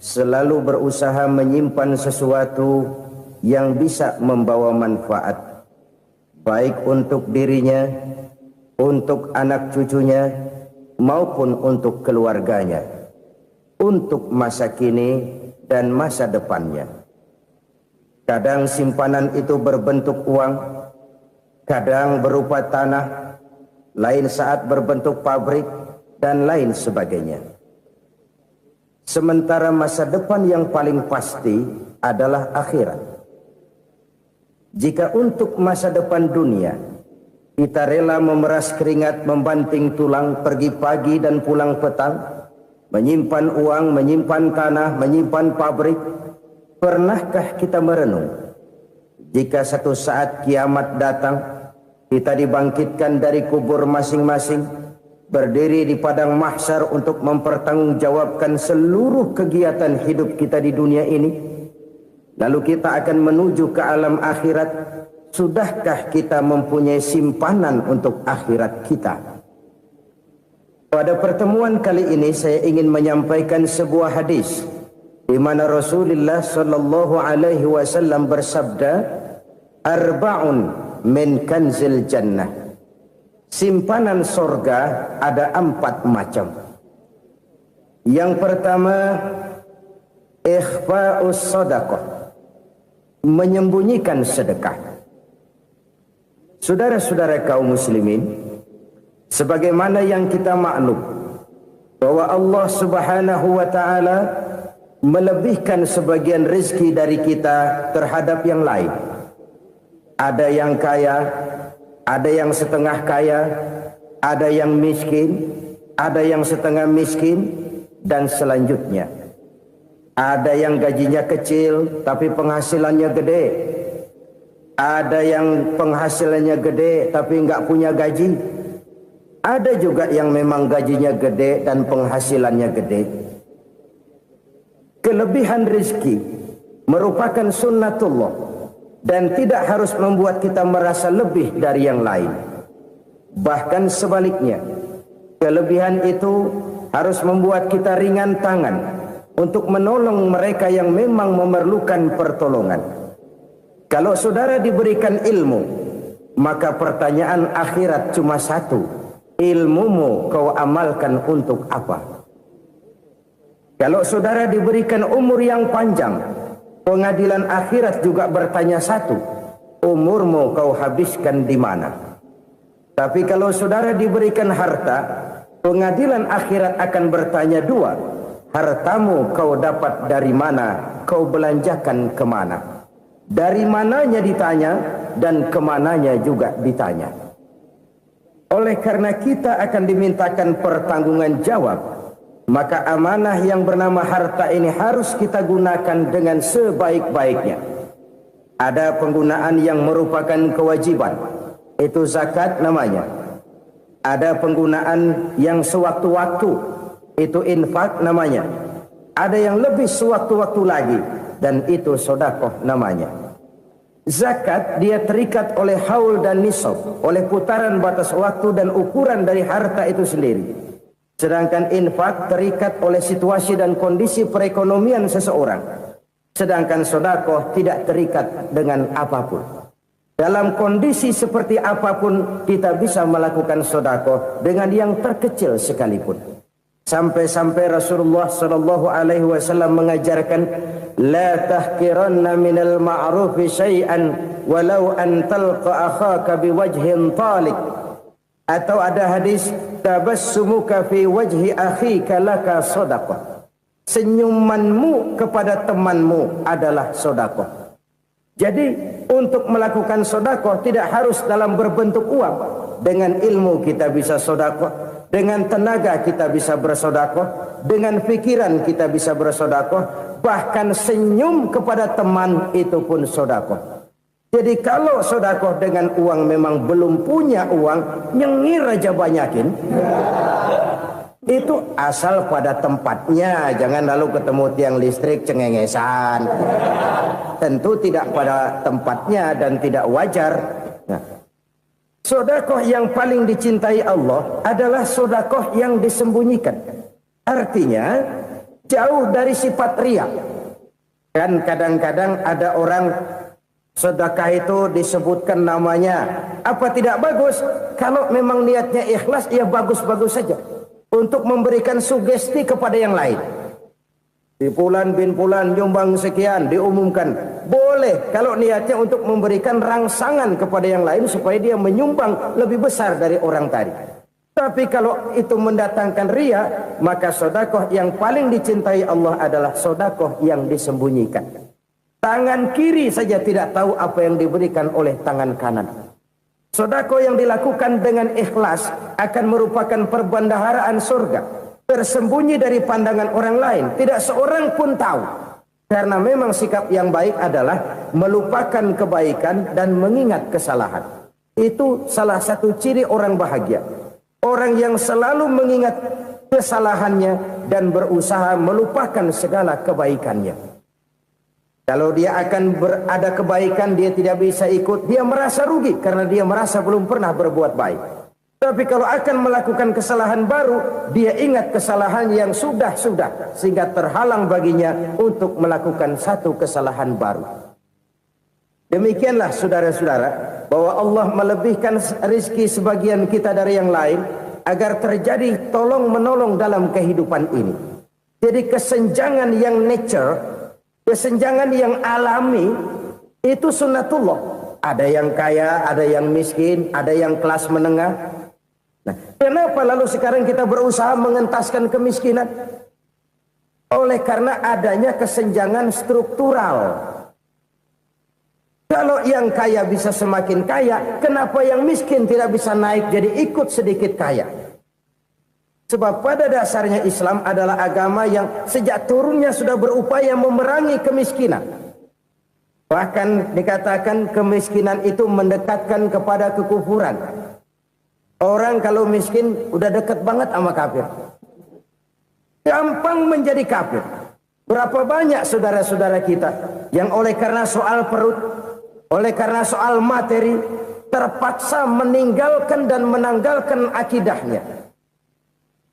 selalu berusaha menyimpan sesuatu yang bisa membawa manfaat, baik untuk dirinya, untuk anak cucunya, maupun untuk keluarganya, untuk masa kini dan masa depannya. Kadang simpanan itu berbentuk uang, kadang berupa tanah, lain saat berbentuk pabrik, dan lain sebagainya. Sementara masa depan yang paling pasti adalah akhirat. Jika untuk masa depan dunia kita rela memeras keringat, membanting tulang, pergi pagi dan pulang petang, menyimpan uang, menyimpan tanah, menyimpan pabrik, pernahkah kita merenung jika satu saat kiamat datang, kita dibangkitkan dari kubur masing-masing, berdiri di padang mahsyar untuk mempertanggungjawabkan seluruh kegiatan hidup kita di dunia ini, lalu kita akan menuju ke alam akhirat. Sudahkah kita mempunyai simpanan untuk akhirat kita? Pada pertemuan kali ini saya ingin menyampaikan sebuah hadis di mana Rasulullah sallallahu alaihi wasallam bersabda, arba'un min kanzil jannah. Simpanan sorga ada 4 macam. Yang pertama, ikhfa'us sadaqah, menyembunyikan sedekah. Saudara-saudara kaum muslimin, sebagaimana yang kita maklum bahwa Allah Subhanahu wa taala melebihkan sebagian rezeki dari kita terhadap yang lain. Ada yang kaya, ada yang setengah kaya, ada yang miskin, ada yang setengah miskin, dan selanjutnya. Ada yang gajinya kecil tapi penghasilannya gede. Ada yang penghasilannya gede tapi nggak punya gaji. Ada juga yang memang gajinya gede dan penghasilannya gede. Kelebihan rezeki merupakan sunnatullah dan tidak harus membuat kita merasa lebih dari yang lain. Bahkan sebaliknya, kelebihan itu harus membuat kita ringan tangan untuk menolong mereka yang memang memerlukan pertolongan. Kalau saudara diberikan ilmu, maka pertanyaan akhirat cuma satu: ilmumu kau amalkan untuk apa? Kalau saudara diberikan umur yang panjang, pengadilan akhirat juga bertanya satu: umurmu kau habiskan di mana? Tapi kalau saudara diberikan harta, pengadilan akhirat akan bertanya 2: hartamu kau dapat dari mana? Kau belanjakan kemana? Dari mananya ditanya dan kemananya juga ditanya. Oleh karena kita akan dimintakan pertanggungan jawab, maka amanah yang bernama harta ini harus kita gunakan dengan sebaik-baiknya. Ada penggunaan yang merupakan kewajiban, itu zakat namanya. Ada penggunaan yang sewaktu-waktu, itu infak namanya. Ada yang lebih sewaktu-waktu lagi, dan itu sedekah namanya. Zakat dia terikat oleh haul dan nisab, oleh putaran batas waktu dan ukuran dari harta itu sendiri. Sedangkan infak terikat oleh situasi dan kondisi perekonomian seseorang. Sedangkan sedekah tidak terikat dengan apapun. Dalam kondisi seperti apapun kita bisa melakukan sedekah dengan yang terkecil sekalipun. Sampai-sampai Rasulullah sallallahu alaihi wasallam mengajarkan, la tahqiranna minal ma'rufi syai'an walau an talqa akhaka biwajhin talik. Atau ada hadis, tabassumuka fi wajhi akhika laka shadaqah. Senyumanmu kepada temanmu adalah sedekah. Jadi untuk melakukan sedekah tidak harus dalam berbentuk uang. Dengan ilmu kita bisa sedekah. Dengan tenaga kita bisa bersedekah, dengan pikiran kita bisa bersedekah, bahkan senyum kepada teman itu pun sedekah. Jadi kalau sedekah dengan uang memang belum punya uang, nyengir aja banyakin. Itu asal pada tempatnya, jangan lalu ketemu tiang listrik cengengesan. Tentu tidak pada tempatnya dan tidak wajar. Nah, sedekah yang paling dicintai Allah adalah sedekah yang disembunyikan. Artinya, jauh dari sifat riya. Kan kadang-kadang ada orang sedekah itu disebutkan namanya. Apa tidak bagus? Kalau memang niatnya ikhlas, ya bagus-bagus saja. Untuk memberikan sugesti kepada yang lain. Di Fulan bin Fulan nyumbang sekian, diumumkan. Boleh kalau niatnya untuk memberikan rangsangan kepada yang lain supaya dia menyumbang lebih besar dari orang tadi. Tapi kalau itu mendatangkan riya, maka sedekah yang paling dicintai Allah adalah sedekah yang disembunyikan. Tangan kiri saja tidak tahu apa yang diberikan oleh tangan kanan. Sedekah yang dilakukan dengan ikhlas akan merupakan perbendaharaan surga, tersembunyi dari pandangan orang lain, tidak seorang pun tahu. Karena memang sikap yang baik adalah melupakan kebaikan dan mengingat kesalahan. Itu salah satu ciri orang bahagia. Orang yang selalu mengingat kesalahannya dan berusaha melupakan segala kebaikannya. Kalau dia akan ada kebaikan, dia tidak bisa ikut, dia merasa rugi karena dia merasa belum pernah berbuat baik. Tapi kalau akan melakukan kesalahan baru, dia ingat kesalahan yang sudah-sudah, sehingga terhalang baginya untuk melakukan satu kesalahan baru. Demikianlah saudara-saudara, bahwa Allah melebihkan rizki sebagian kita dari yang lain, agar terjadi tolong-menolong dalam kehidupan ini. Jadi kesenjangan yang nature, kesenjangan yang alami, itu sunnatullah. Ada yang kaya, ada yang miskin, ada yang kelas menengah. Nah, kenapa lalu sekarang kita berusaha mengentaskan kemiskinan? Oleh karena adanya kesenjangan struktural. Kalau yang kaya bisa semakin kaya, kenapa yang miskin tidak bisa naik jadi ikut sedikit kaya? Sebab pada dasarnya Islam adalah agama yang sejak turunnya sudah berupaya memerangi kemiskinan. Bahkan dikatakan kemiskinan itu mendekatkan kepada kekufuran. Orang kalau miskin udah dekat banget sama kafir. Gampang menjadi kafir. Berapa banyak saudara-saudara kita yang oleh karena soal perut, oleh karena soal materi, terpaksa meninggalkan dan menanggalkan akidahnya.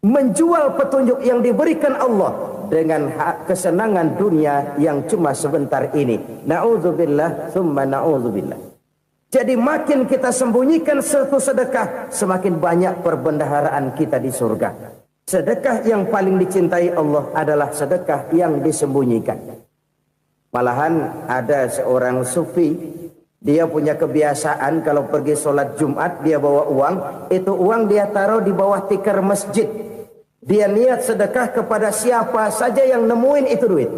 Menjual petunjuk yang diberikan Allah dengan kesenangan dunia yang cuma sebentar ini. Na'udzubillah, thumma na'udzubillah. Jadi makin kita sembunyikan satu sedekah, semakin banyak perbendaharaan kita di surga. Sedekah yang paling dicintai Allah adalah sedekah yang disembunyikan. Malahan ada seorang sufi, dia punya kebiasaan kalau pergi sholat Jumat dia bawa uang, itu uang dia taruh di bawah tikar masjid. Dia niat sedekah kepada siapa saja yang nemuin itu duit.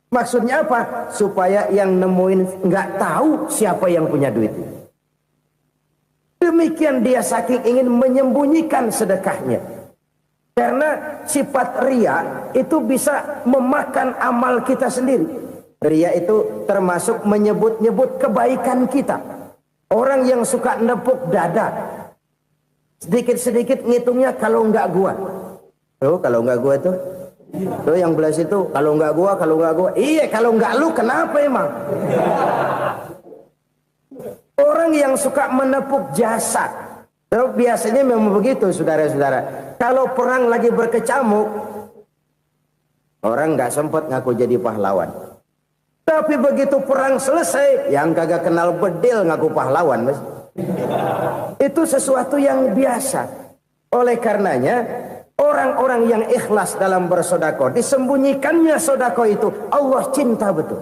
Maksudnya apa? Supaya yang nemuin nggak tahu siapa yang punya duit. Demikian dia saking ingin menyembunyikan sedekahnya. Karena sifat riya itu bisa memakan amal kita sendiri. Riya itu termasuk menyebut-nyebut kebaikan kita. Orang yang suka nepuk dada, sedikit-sedikit ngitungnya kalau nggak gua. Tuh kalau nggak gua tuh yang belah situ kalau nggak gua. Iya kalau nggak lu kenapa emang? Orang yang suka menepuk jasad. Tuh, biasanya memang begitu saudara-saudara. Kalau perang lagi berkecamuk, orang nggak sempat ngaku jadi pahlawan. Tapi begitu perang selesai, yang kagak kenal bedil ngaku pahlawan, mas. Itu sesuatu yang biasa. Oleh karenanya, orang-orang yang ikhlas dalam bersedekah, disembunyikannya sedekah itu, Allah cinta betul.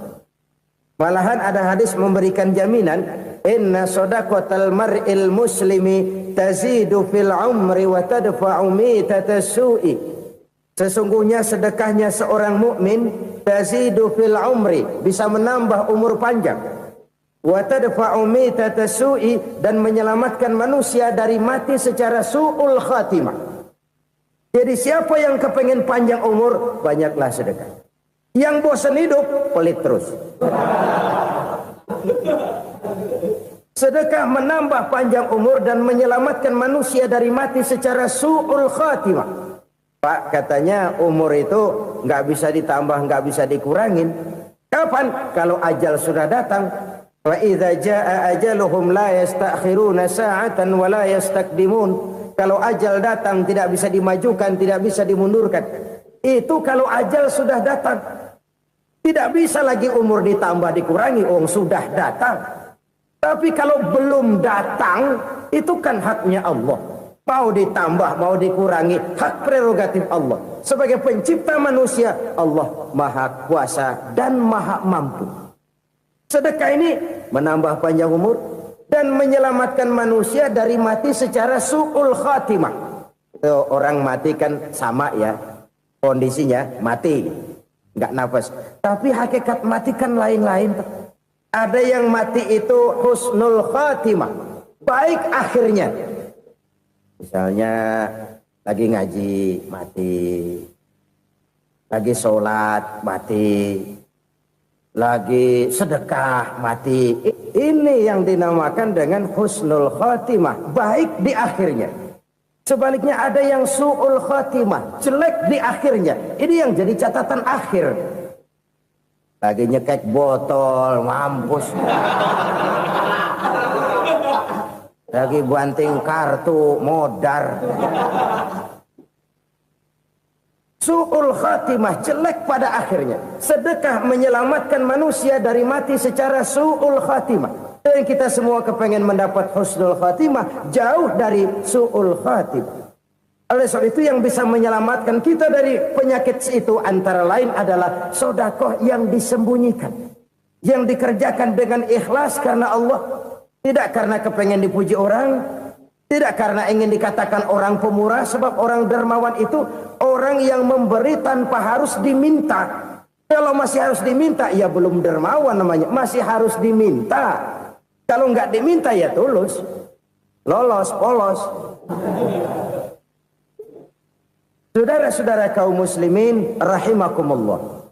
Malahan ada hadis memberikan jaminan, inna sedaqatal mar'il muslimi tazidu fil umri wa tadfa'u mitatas su'i. Sesungguhnya sedekahnya seorang mukmin tazidu fil umri, bisa menambah umur panjang, wa tadfa'u mitatas su'i, dan menyelamatkan manusia dari mati secara su'ul khatimah. Jadi siapa yang kepengen panjang umur, banyaklah sedekah. Yang bosan hidup, pelit terus. Sedekah menambah panjang umur dan menyelamatkan manusia dari mati secara su'ul khatimah. Pak, katanya umur itu nggak bisa ditambah, nggak bisa dikurangin. Kapan? Kalau ajal sudah datang. Wa idza jaa ajaluhum la yastakhiruna sa'atan wa la yastakdimun. Kalau ajal datang tidak bisa dimajukan, tidak bisa dimundurkan. Itu kalau ajal sudah datang. Tidak bisa lagi umur ditambah dikurangi, sudah datang. Tapi kalau belum datang, itu kan haknya Allah. Mau ditambah, mau dikurangi, hak prerogatif Allah. Sebagai pencipta manusia, Allah Maha Kuasa dan Maha Mampu. Sedekah ini menambah panjang umur dan menyelamatkan manusia dari mati secara su'ul khatimah. Orang mati kan sama ya, kondisinya mati, nggak nafas. Tapi hakikat mati kan lain-lain. Ada yang mati itu husnul khatimah, baik akhirnya. Misalnya lagi ngaji mati, lagi sholat mati, lagi sedekah mati. Ini yang dinamakan dengan husnul khatimah, baik di akhirnya. Sebaliknya ada yang su'ul khatimah, jelek di akhirnya. Ini yang jadi catatan akhir. Lagi nyekek botol, mampus. Lagi banting kartu, modar. Su'ul khatimah, jelek pada akhirnya. Sedekah menyelamatkan manusia dari mati secara su'ul khatimah. Dan kita semua kepengen mendapat husnul khatimah, jauh dari su'ul khatimah. Oleh sebab itu yang bisa menyelamatkan kita dari penyakit itu antara lain adalah sedekah yang disembunyikan, yang dikerjakan dengan ikhlas karena Allah, tidak karena kepengen dipuji orang, tidak karena ingin dikatakan orang pemurah. Sebab orang dermawan itu orang yang memberi tanpa harus diminta. Kalau masih harus diminta, ya belum dermawan namanya, masih harus diminta. Kalau nggak diminta ya tulus, lolos, polos. Saudara-saudara kaum muslimin rahimakumullah.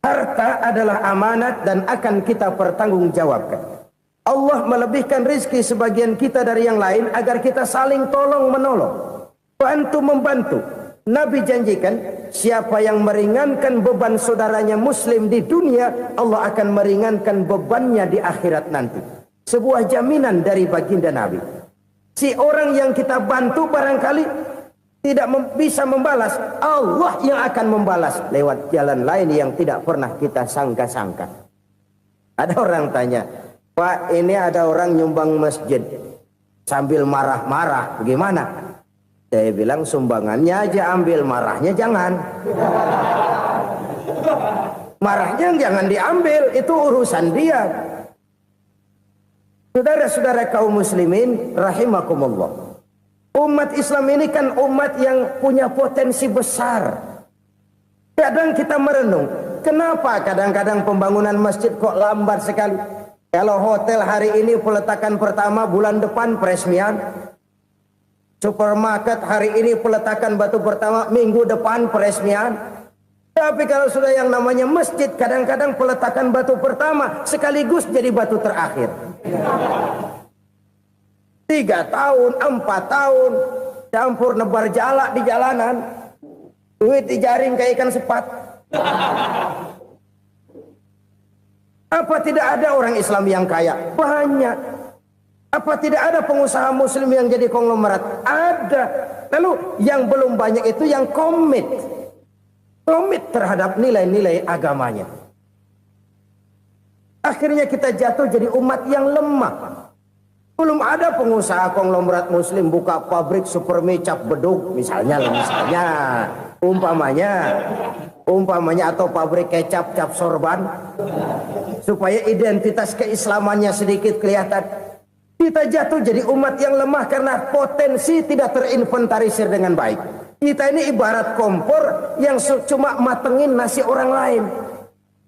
Harta adalah amanat dan akan kita pertanggungjawabkan. Allah melebihkan rizki sebagian kita dari yang lain agar kita saling tolong menolong, bantu membantu. Nabi janjikan siapa yang meringankan beban saudaranya muslim di dunia, Allah akan meringankan bebannya di akhirat nanti. Sebuah jaminan dari baginda Nabi. Si orang yang kita bantu barangkali tidak bisa membalas, Allah yang akan membalas lewat jalan lain yang tidak pernah kita sangka-sangka. Ada orang tanya, Pak, ini ada orang nyumbang masjid sambil marah-marah, bagaimana? Saya bilang sumbangannya aja ambil, marahnya jangan. Marahnya jangan diambil, itu urusan dia. Saudara-saudara kaum muslimin rahimakumullah. Umat Islam ini kan umat yang punya potensi besar. Kadang kita merenung, kenapa kadang-kadang pembangunan masjid kok lambat sekali? Kalau hotel hari ini peletakan pertama, bulan depan peresmian. Supermarket hari ini peletakan batu pertama, minggu depan peresmian. Tapi kalau sudah yang namanya masjid, kadang-kadang peletakan batu pertama sekaligus jadi batu terakhir. 3 tahun, 4 tahun, campur nebar jalak di jalanan, duit dijaring kayak ikan sepat. Apa tidak ada orang Islam yang kaya? Banyak. Apa tidak ada pengusaha muslim yang jadi konglomerat? Ada. Lalu yang belum banyak itu yang komit terhadap nilai-nilai agamanya. Akhirnya kita jatuh jadi umat yang lemah. Belum ada pengusaha konglomerat muslim buka pabrik supermi cap beduk misalnya umpamanya atau pabrik kecap cap sorban supaya identitas keislamannya sedikit kelihatan. Kita jatuh jadi umat yang lemah karena potensi tidak terinventarisir dengan baik. Kita ini ibarat kompor yang cuma matengin nasi orang lain.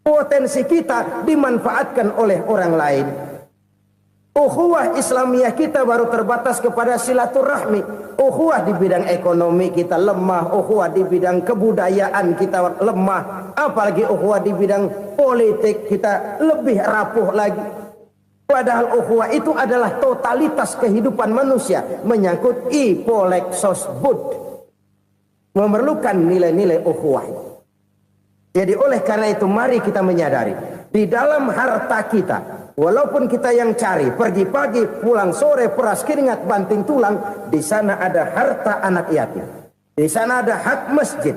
Potensi kita dimanfaatkan oleh orang lain. Ukhuwah Islamiyah kita baru terbatas kepada silaturahmi. Ukhuwah di bidang ekonomi kita lemah, ukhuwah di bidang kebudayaan kita lemah, apalagi ukhuwah di bidang politik kita lebih rapuh lagi. Padahal ukhuwah itu adalah totalitas kehidupan manusia, menyangkut ipolek sosbud, memerlukan nilai-nilai ukhuwah. Jadi oleh karena itu mari kita menyadari di dalam harta kita, walaupun kita yang cari, pergi pagi, pulang sore, peras keringat, banting tulang, di sana ada harta anak yatim. Di sana ada hak masjid.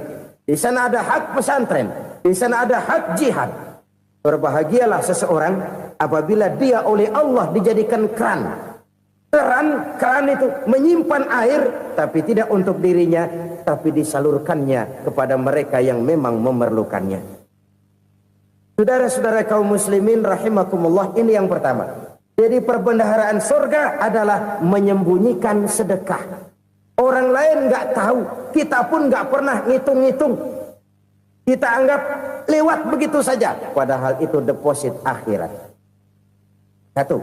Di sana ada hak pesantren, di sana ada hak jihad. Berbahagialah seseorang apabila dia oleh Allah dijadikan keran. Keran itu menyimpan air, tapi tidak untuk dirinya, tapi disalurkannya kepada mereka yang memang memerlukannya. Saudara-saudara kaum muslimin rahimakumullah, ini yang pertama. Jadi perbendaharaan surga adalah menyembunyikan sedekah. Orang lain nggak tahu, kita pun nggak pernah ngitung-ngitung. Kita anggap lewat begitu saja, padahal itu deposit akhirat. Satu.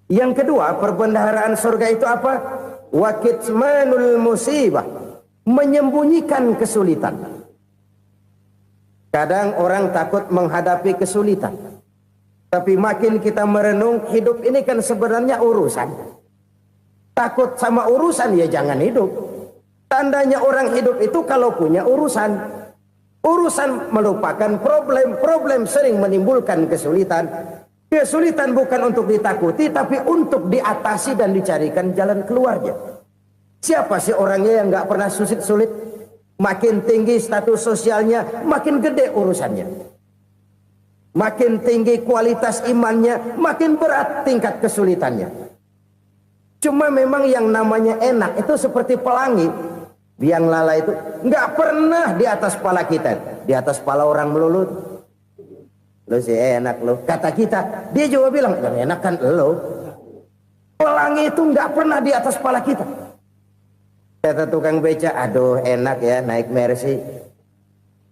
Yang kedua, perbendaharaan surga itu apa? Wa kitmanul musibah, menyembunyikan kesulitan. Kadang orang takut menghadapi kesulitan, tapi makin kita merenung, hidup ini kan sebenarnya urusan. Takut sama urusan, ya jangan hidup. Tandanya orang hidup itu kalau punya urusan. Urusan melupakan problem. Problem sering menimbulkan kesulitan. Kesulitan bukan untuk ditakuti, tapi untuk diatasi dan dicarikan jalan keluarnya. Siapa sih orangnya yang nggak pernah sulit-sulit? Makin tinggi status sosialnya, makin gede urusannya. Makin tinggi kualitas imannya, makin berat tingkat kesulitannya. Cuma memang yang namanya enak itu seperti pelangi. Biang lala itu nggak pernah di atas kepala kita, di atas kepala orang melulu. Lo sih enak lo, kata kita. Dia juga bilang yang enak kan lo. Pelangi itu nggak pernah di atas kepala kita. Kata tukang beca, aduh enak ya naik Mercy.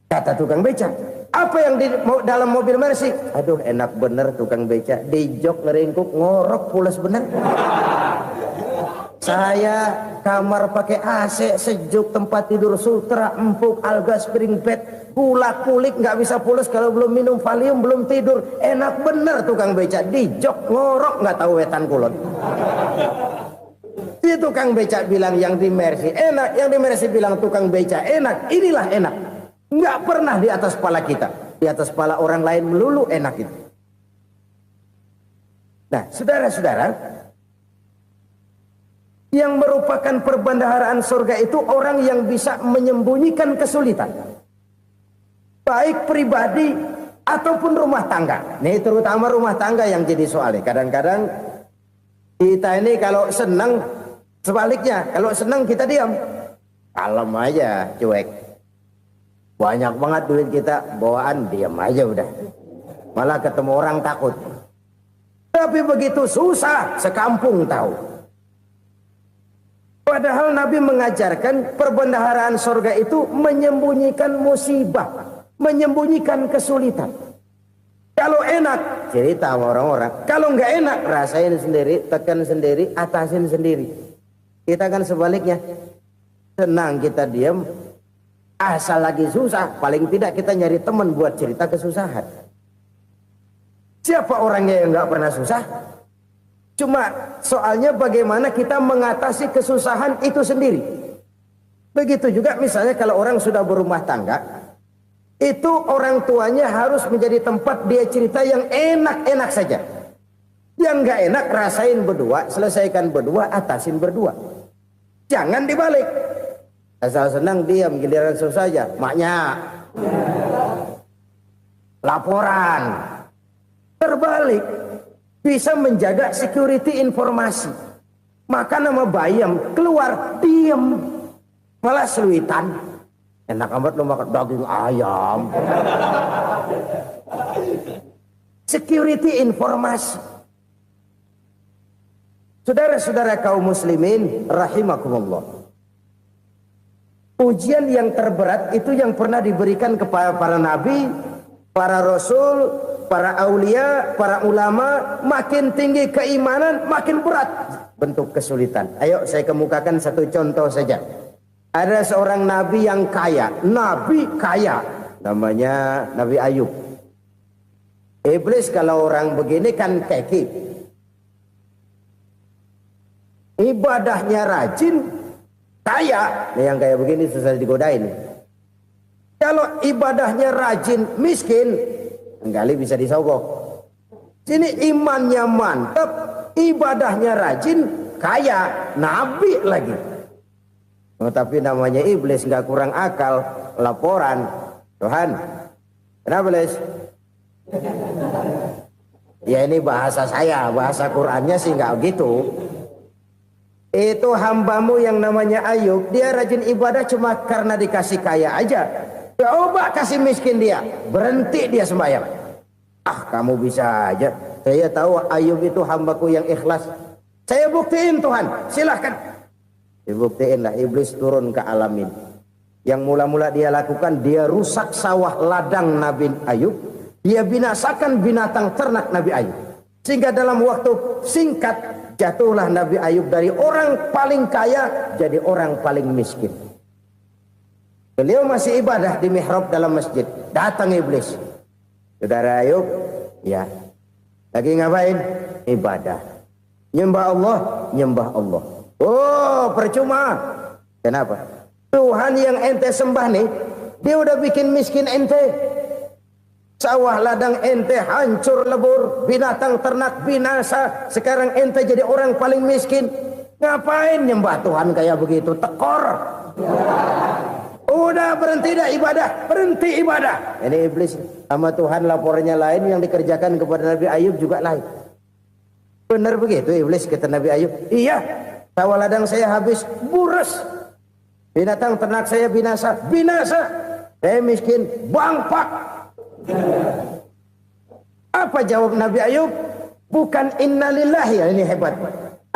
Kata tukang beca, apa yang di dalam mobil Mercy? Aduh enak bener tukang beca, di jok ngeringkuk ngorok pulas bener. Saya kamar pakai AC sejuk, tempat tidur sutra empuk, alga spring bed, kulak kulik nggak bisa pulas kalau belum minum Valium, belum tidur. Enak bener tukang beca, di jok ngorok nggak tahu wetan kulon. Si tukang beca bilang yang di Mercy enak, yang di Mercy bilang tukang beca enak. Inilah enak, nggak pernah di atas kepala kita, di atas kepala orang lain melulu enak itu. Nah, saudara-saudara, yang merupakan perbendaharaan surga itu orang yang bisa menyembunyikan kesulitan, baik pribadi ataupun rumah tangga. Nih terutama rumah tangga yang jadi soalnya. Kadang-kadang kita ini kalau senang, sebaliknya kalau senang kita diam, kalem aja, cuek. Banyak banget duit kita bawaan, diam aja udah. Malah ketemu orang takut. Tapi begitu susah, sekampung tahu. Padahal Nabi mengajarkan perbendaharaan surga itu menyembunyikan musibah, menyembunyikan kesulitan. Kalau enak, cerita sama orang-orang. Kalau nggak enak, rasain sendiri, tekan sendiri, atasin sendiri. Kita kan sebaliknya. Senang kita diam, asal lagi susah, paling tidak kita nyari teman buat cerita kesusahan. Siapa orangnya yang nggak pernah susah? Cuma soalnya bagaimana kita mengatasi kesusahan itu sendiri. Begitu juga misalnya kalau orang sudah berumah tangga, itu orang tuanya harus menjadi tempat dia cerita yang enak-enak saja. Yang nggak enak rasain berdua, selesaikan berdua, atasin berdua. Jangan dibalik. Asal senang diam, giliran susah saja. Maknya laporan. Terbalik. Bisa menjaga security informasi. Maka nama bayam keluar diam, malah seluitan. Enak amat lo makan daging ayam. Security informasi. Saudara-saudara kaum muslimin rahimakumullah. Ujian yang terberat itu yang pernah diberikan kepada para nabi, para rasul, para aulia, para ulama. Makin tinggi keimanan, makin berat bentuk kesulitan. Ayo saya kemukakan satu contoh saja. Ada seorang nabi yang kaya, nabi kaya, namanya Nabi Ayub. Iblis kalau orang begini kan keki, ibadahnya rajin, kaya. Nah, yang kayak begini susah digodain. Kalau ibadahnya rajin, miskin, kali bisa disogok. Sini imannya mantap, ibadahnya rajin, kaya, nabi lagi. Tapi namanya iblis, nggak kurang akal. Laporan, Tuhan, kenapa Les? Ya ini bahasa saya, bahasa Qurannya sih nggak gitu. Itu hambamu yang namanya Ayub, dia rajin ibadah cuma karena dikasih kaya aja. Coba kasih miskin dia, berhenti dia sembahyang. Ah, kamu bisa aja. Saya tahu Ayub itu hambaku yang ikhlas. Saya buktiin Tuhan, silahkan. Dibuktiin lah, iblis turun ke alam ini. Yang mula-mula dia lakukan, dia rusak sawah ladang Nabi Ayub. Dia binasakan binatang ternak Nabi Ayub. Sehingga dalam waktu singkat, jatuhlah Nabi Ayub dari orang paling kaya jadi orang paling miskin. Beliau masih ibadah di mihrab dalam masjid. Datang iblis. Saudara Ayub, ya, lagi ngapain? Ibadah. Nyembah Allah, nyembah Allah. Oh, percuma. Kenapa? Tuhan yang ente sembah nih, dia udah bikin miskin ente. Sawah ladang ente hancur lebur, binatang ternak binasa. Sekarang ente jadi orang paling miskin. Ngapain nyembah Tuhan kayak begitu? Tekor. Udah berhenti dah ibadah, berhenti ibadah. Ini iblis sama Tuhan laporannya lain, yang dikerjakan kepada Nabi Ayub juga lain. Benar begitu iblis, kata Nabi Ayub. Iya, sawah ladang saya habis, buras. Binatang ternak saya binasa, binasa. Saya miskin, bangpak. Apa jawab Nabi Ayub? Bukan innalillahi, ya, ini hebat.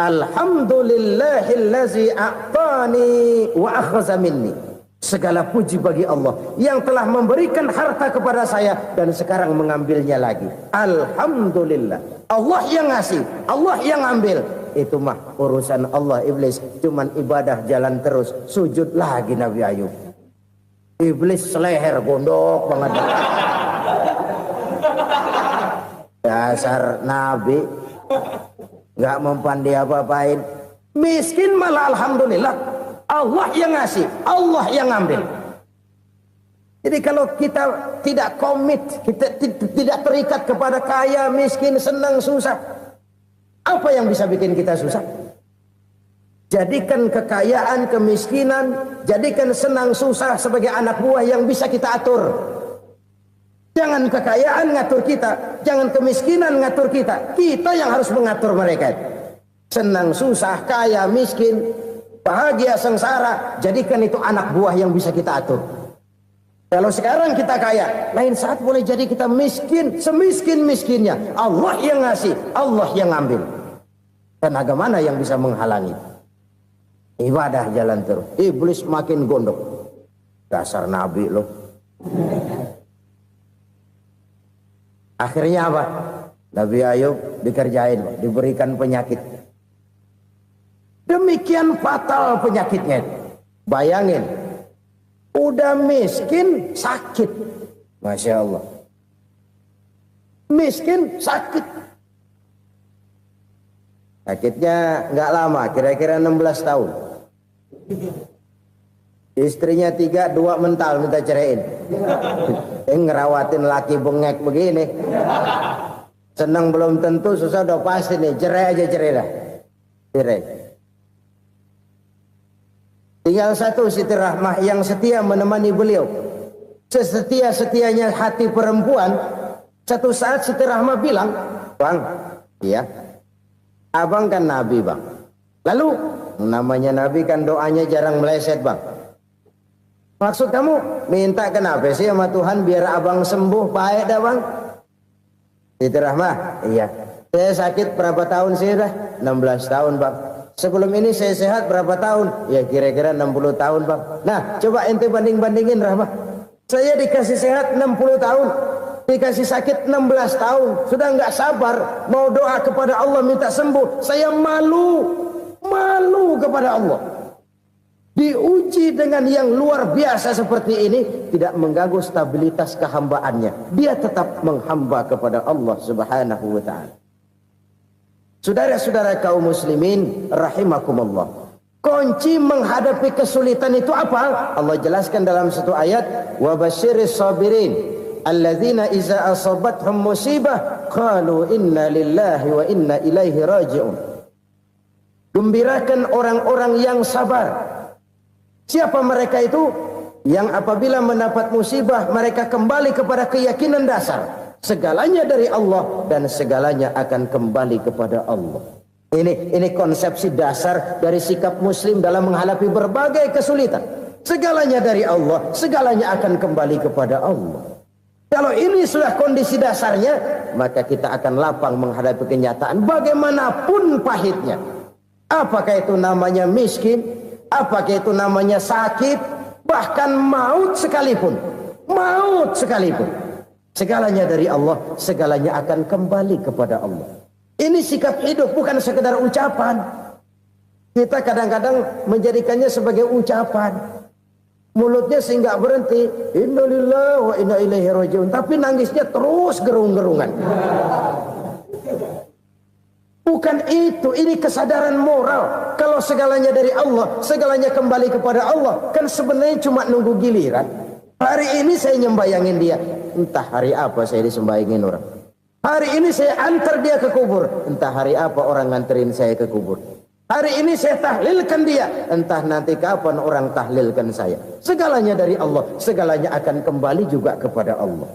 Alhamdulillahillazi a'tani wa akhadha minni. Segala puji bagi Allah yang telah memberikan harta kepada saya dan sekarang mengambilnya lagi. Alhamdulillah. Allah yang ngasih, Allah yang ambil. Itu mah urusan Allah. Iblis cuman ibadah jalan terus, sujud lagi Nabi Ayub. Iblis seleher gondok banget. Dasar Nabi nggak mempan dia apa-apain. Miskin malah alhamdulillah. Allah yang ngasih, Allah yang ambil. Jadi kalau kita tidak komit, kita tidak terikat kepada kaya, miskin, senang, susah, apa yang bisa bikin kita susah? Jadikan kekayaan, kemiskinan, jadikan senang, susah sebagai anak buah yang bisa kita atur. Jangan kekayaan ngatur kita, jangan kemiskinan ngatur kita. Kita yang harus mengatur mereka. Senang, susah, kaya, miskin, bahagia, sengsara, jadikan itu anak buah yang bisa kita atur. Kalau sekarang kita kaya, lain saat boleh jadi kita miskin, semiskin-miskinnya. Allah yang ngasih, Allah yang ambil. Tenaga mana yang bisa menghalangi? Ibadah jalan terus. Iblis makin gondok. Dasar Nabi loh. Akhirnya apa? Nabi Ayub dikerjain, diberikan penyakit. Demikian fatal penyakitnya. Bayangin, udah miskin sakit. Masya Allah. Miskin sakit. Sakitnya nggak lama, kira-kira 16 tahun. Istrinya 3, 2 mental minta ceraiin. Ngerawatin laki bengek begini. Senang belum tentu, susah udah pasti nih. Cerai aja, cerai dah. Cerai. Tinggal satu Siti Rahmah yang setia menemani beliau. Sesetia-setianya hati perempuan. Satu saat Siti Rahmah bilang, "Bang, iya, abang kan Nabi, Bang. Lalu, namanya Nabi kan doanya jarang meleset, Bang. Maksud kamu minta kenapa sih sama Tuhan biar abang sembuh, baik dah, Bang?" Siti Rahmah, iya. Saya sakit berapa tahun sih dah? 16 tahun, Bang. Sebelum ini saya sehat berapa tahun? Ya kira-kira 60 tahun, Bang. Nah, coba ente banding-bandingin, Rahmah. Saya dikasih sehat 60 tahun, dikasih sakit 16 tahun. Sudah nggak sabar mau doa kepada Allah minta sembuh. Saya malu kepada Allah. Diuji dengan yang luar biasa seperti ini, tidak mengganggu stabilitas kehambaannya. Dia tetap menghamba kepada Allah Subhanahu wa ta'ala. Saudara-saudara kaum muslimin rahimakumullah. Kunci menghadapi kesulitan itu apa? Allah jelaskan dalam satu ayat, wa basyiris sabirin alladzina iza asabathum musibah qalu inna lillahi wa inna ilaihi raji'un. Gembirakan orang-orang yang sabar Siapa mereka itu? Yang apabila mendapat musibah mereka kembali kepada keyakinan dasar segalanya dari Allah dan segalanya akan kembali kepada Allah. Ini konsepsi dasar dari sikap muslim dalam menghadapi berbagai kesulitan. Segalanya dari Allah, segalanya akan kembali kepada Allah. Kalau ini sudah kondisi dasarnya, maka kita akan lapang menghadapi kenyataan bagaimanapun pahitnya. Apakah itu namanya miskin, apakah itu namanya sakit, bahkan maut sekalipun. Maut sekalipun. Segalanya dari Allah, segalanya akan kembali kepada Allah. Ini sikap hidup, bukan sekedar ucapan. Kita kadang-kadang menjadikannya sebagai ucapan. Mulutnya sehingga berhenti, innalillahi wa inna ilaihi rajiun, tapi nangisnya terus gerung-gerungan. Bukan itu, ini kesadaran moral. Kalau segalanya dari Allah, segalanya kembali kepada Allah, kan sebenarnya cuma nunggu giliran. Hari ini saya nyembayangin dia, entah hari apa saya disembayangin orang. Hari ini saya antar dia ke kubur, entah hari apa orang nganterin saya ke kubur. Hari ini saya tahlilkan dia, entah nanti kapan orang tahlilkan saya. Segalanya dari Allah, segalanya akan kembali juga kepada Allah.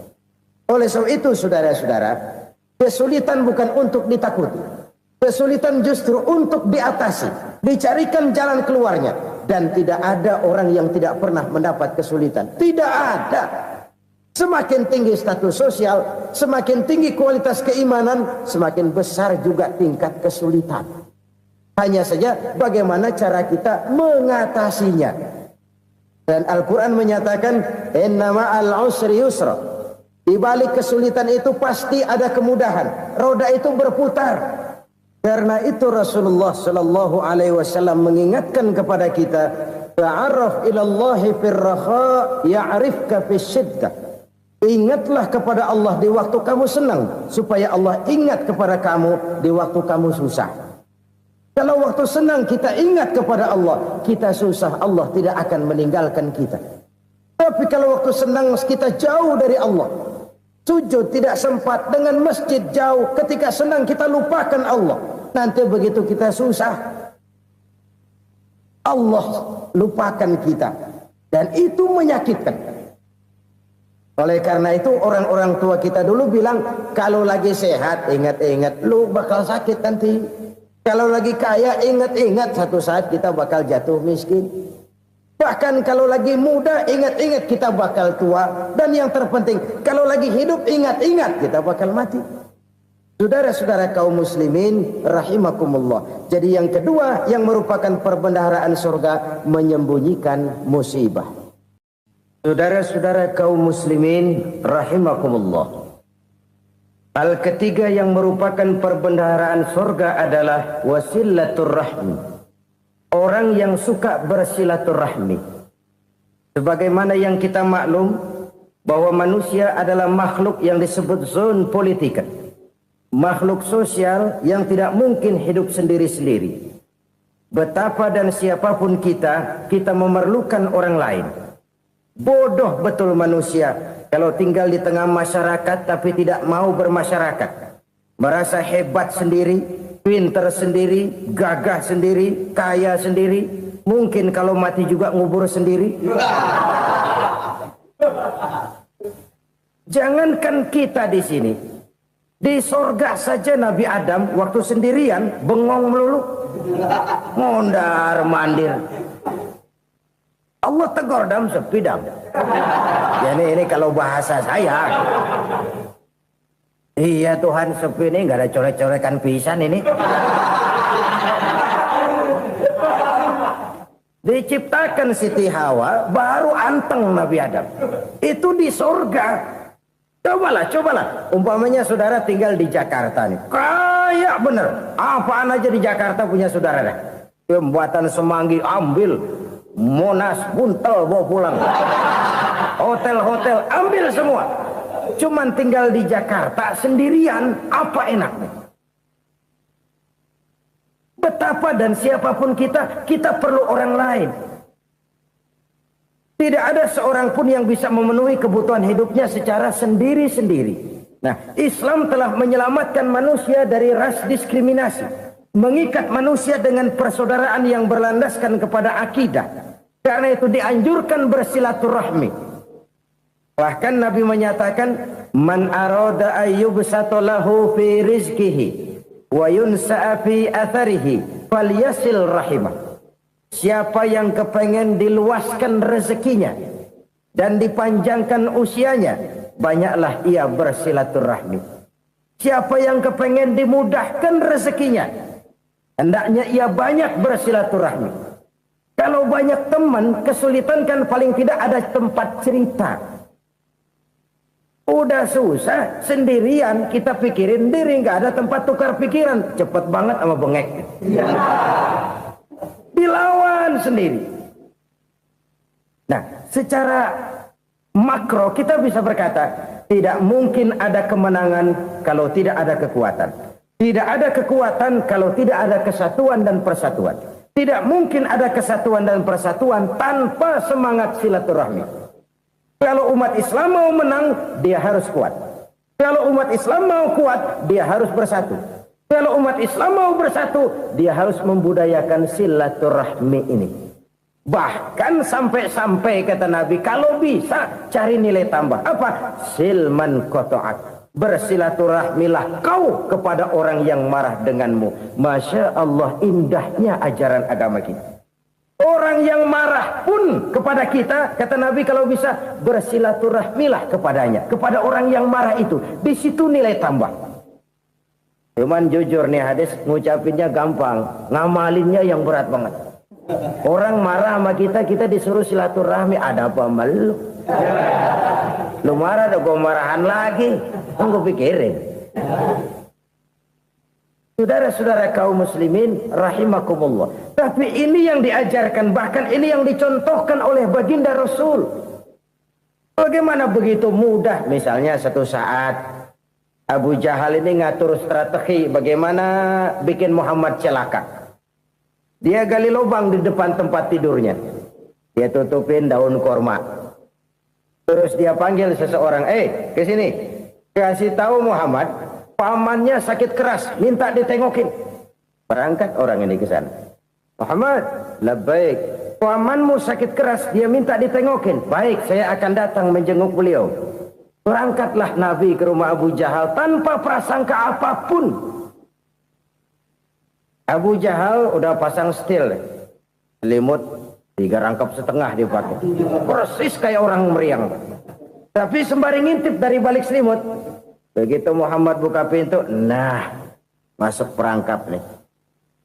Oleh sebab itu saudara-saudara, kesulitan bukan untuk ditakuti. Kesulitan justru untuk diatasi, dicarikan jalan keluarnya. Dan tidak ada orang yang tidak pernah mendapat kesulitan. Tidak ada. Semakin tinggi status sosial, semakin tinggi kualitas keimanan, semakin besar juga tingkat kesulitan. Hanya saja bagaimana cara kita mengatasinya. Dan Al-Quran menyatakan, inna ma'al usri yusra. Di balik kesulitan itu pasti ada kemudahan. Roda itu berputar. Karena itu Rasulullah sallallahu alaihi wasallam mengingatkan kepada kita, ta'arraf ilallahi fir raha ya'rifka fis syiddah. Ingatlah kepada Allah di waktu kamu senang, supaya Allah ingat kepada kamu di waktu kamu susah. Kalau waktu senang kita ingat kepada Allah, kita susah, Allah tidak akan meninggalkan kita. Tapi kalau waktu senang kita jauh dari Allah, sujud tidak sempat, dengan masjid jauh, ketika senang kita lupakan Allah. Nanti begitu kita susah, Allah lupakan kita. Dan itu menyakitkan. Oleh karena itu orang-orang tua kita dulu bilang, kalau lagi sehat ingat-ingat lu bakal sakit nanti. Kalau lagi kaya ingat-ingat satu saat kita bakal jatuh miskin. Bahkan kalau lagi muda ingat-ingat kita bakal tua. Dan yang terpenting kalau lagi hidup ingat-ingat kita bakal mati. Saudara-saudara kaum muslimin rahimakumullah. Jadi yang kedua yang merupakan perbendaharaan surga, menyembunyikan musibah. Saudara-saudara kaum muslimin rahimakumullah. Hal ketiga yang merupakan perbendaharaan surga adalah wasilatur rahmi. Orang yang suka bersilaturahmi. Sebagaimana yang kita maklum bahwa manusia adalah makhluk yang disebut zon politika. Makhluk sosial yang tidak mungkin hidup sendiri-sendiri. Betapa dan siapapun kita memerlukan orang lain. Bodoh betul manusia kalau tinggal di tengah masyarakat tapi tidak mau bermasyarakat. Merasa hebat sendiri, pintar sendiri, gagah sendiri, kaya sendiri. Mungkin kalau mati juga ngubur sendiri. Jangankan kita di sini, di sorga saja Nabi Adam waktu sendirian bengong melulu, mondar mandir. Allah tegur dam sepi dam. Ya ini kalau bahasa saya. Iya Tuhan sepi ini nggak ada coret-coretan pisan ini. Diciptakan Siti Hawa baru anteng Nabi Adam. Itu di surga. Cobalah. Umpamanya saudara tinggal di Jakarta nih. Kayak bener. Apaan aja di Jakarta punya saudara dah. Pembuatan Semanggi ambil. Monas, Buntel bawa pulang. Hotel-hotel ambil semua. Cuman tinggal di Jakarta sendirian, apa enaknya? Betapa dan siapapun kita perlu orang lain. Tidak ada seorang pun yang bisa memenuhi kebutuhan hidupnya secara sendiri-sendiri. Nah, Islam telah menyelamatkan manusia dari ras diskriminasi. Mengikat manusia dengan persaudaraan yang berlandaskan kepada akidah. Karena itu dianjurkan bersilaturahmi. Bahkan Nabi menyatakan, man arada ayyubsata lahu fi rizqihi wa yunsa'a fi atharihi falyasil rahimah. Siapa yang kepengen diluaskan rezekinya dan dipanjangkan usianya, banyaklah ia bersilaturahmi. Siapa yang kepengen dimudahkan rezekinya, hendaknya ia banyak bersilaturahmi. Kalau banyak teman, kesulitan kan paling tidak ada tempat cerita. Udah susah, sendirian kita pikirin diri, nggak ada tempat tukar pikiran. Cepet banget sama bengek. Dilawan sendiri. Nah, secara makro kita bisa berkata, tidak mungkin ada kemenangan kalau tidak ada kekuatan. Tidak ada kekuatan kalau tidak ada kesatuan dan persatuan. Tidak mungkin ada kesatuan dan persatuan tanpa semangat silaturahmi. Kalau umat Islam mau menang, dia harus kuat. Kalau umat Islam mau kuat, dia harus bersatu. Kalau umat Islam mau bersatu, dia harus membudayakan silaturahmi ini. Bahkan sampai-sampai kata Nabi, kalau bisa cari nilai tambah. Apa? Silman qata'ak. Bersilaturahmilah kau kepada orang yang marah denganmu. Masya Allah, indahnya ajaran agama kita. Orang yang marah pun kepada kita, kata Nabi, kalau bisa bersilaturahmilah kepadanya, kepada orang yang marah itu. Di situ nilai tambah. Cuman jujur nih hadis, ngucapinnya gampang, ngamalinnya yang berat banget. Orang marah sama kita, kita disuruh silaturahmi. Ada apa sama lu? Lu marah, ada gue marahan lagi. Gue pikirin. Saudara-saudara kaum muslimin rahimakumullah. Tapi ini yang diajarkan, bahkan ini yang dicontohkan oleh baginda Rasul. Bagaimana begitu mudah, misalnya satu saat Abu Jahal ini ngatur strategi bagaimana bikin Muhammad celaka. Dia gali lubang di depan tempat tidurnya. Dia tutupin daun korma. Terus dia panggil seseorang, ke sini. Kasih tahu Muhammad, pamannya sakit keras, minta ditengokin. Berangkat orang ini ke sana. Muhammad, labbaik. Pamanmu sakit keras, dia minta ditengokin. Baik, saya akan datang menjenguk beliau. Berangkatlah Nabi ke rumah Abu Jahal tanpa prasangka apapun. Abu Jahal udah pasang setil, selimut 3 rangkap setengah dipakai, persis kayak orang meriang. Tapi sembari ngintip dari balik selimut, begitu Muhammad buka pintu, nah masuk perangkap nih.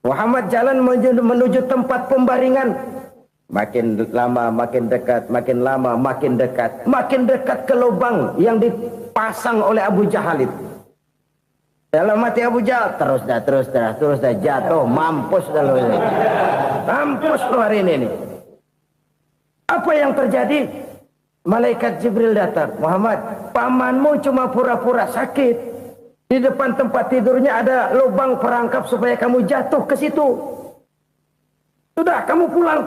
Muhammad jalan menuju tempat pembaringan. Makin lama makin dekat, makin lama makin dekat, makin dekat ke lubang yang dipasang oleh Abu Jahal itu. Dalam hati Abu Jahal, terus dah jatuh, mampus dah lo ini. Mampus lo hari ini nih. Apa yang terjadi? Malaikat Jibril datang. Muhammad, pamanmu cuma pura-pura sakit. Di depan tempat tidurnya ada lubang perangkap supaya kamu jatuh ke situ. Sudah, kamu pulang.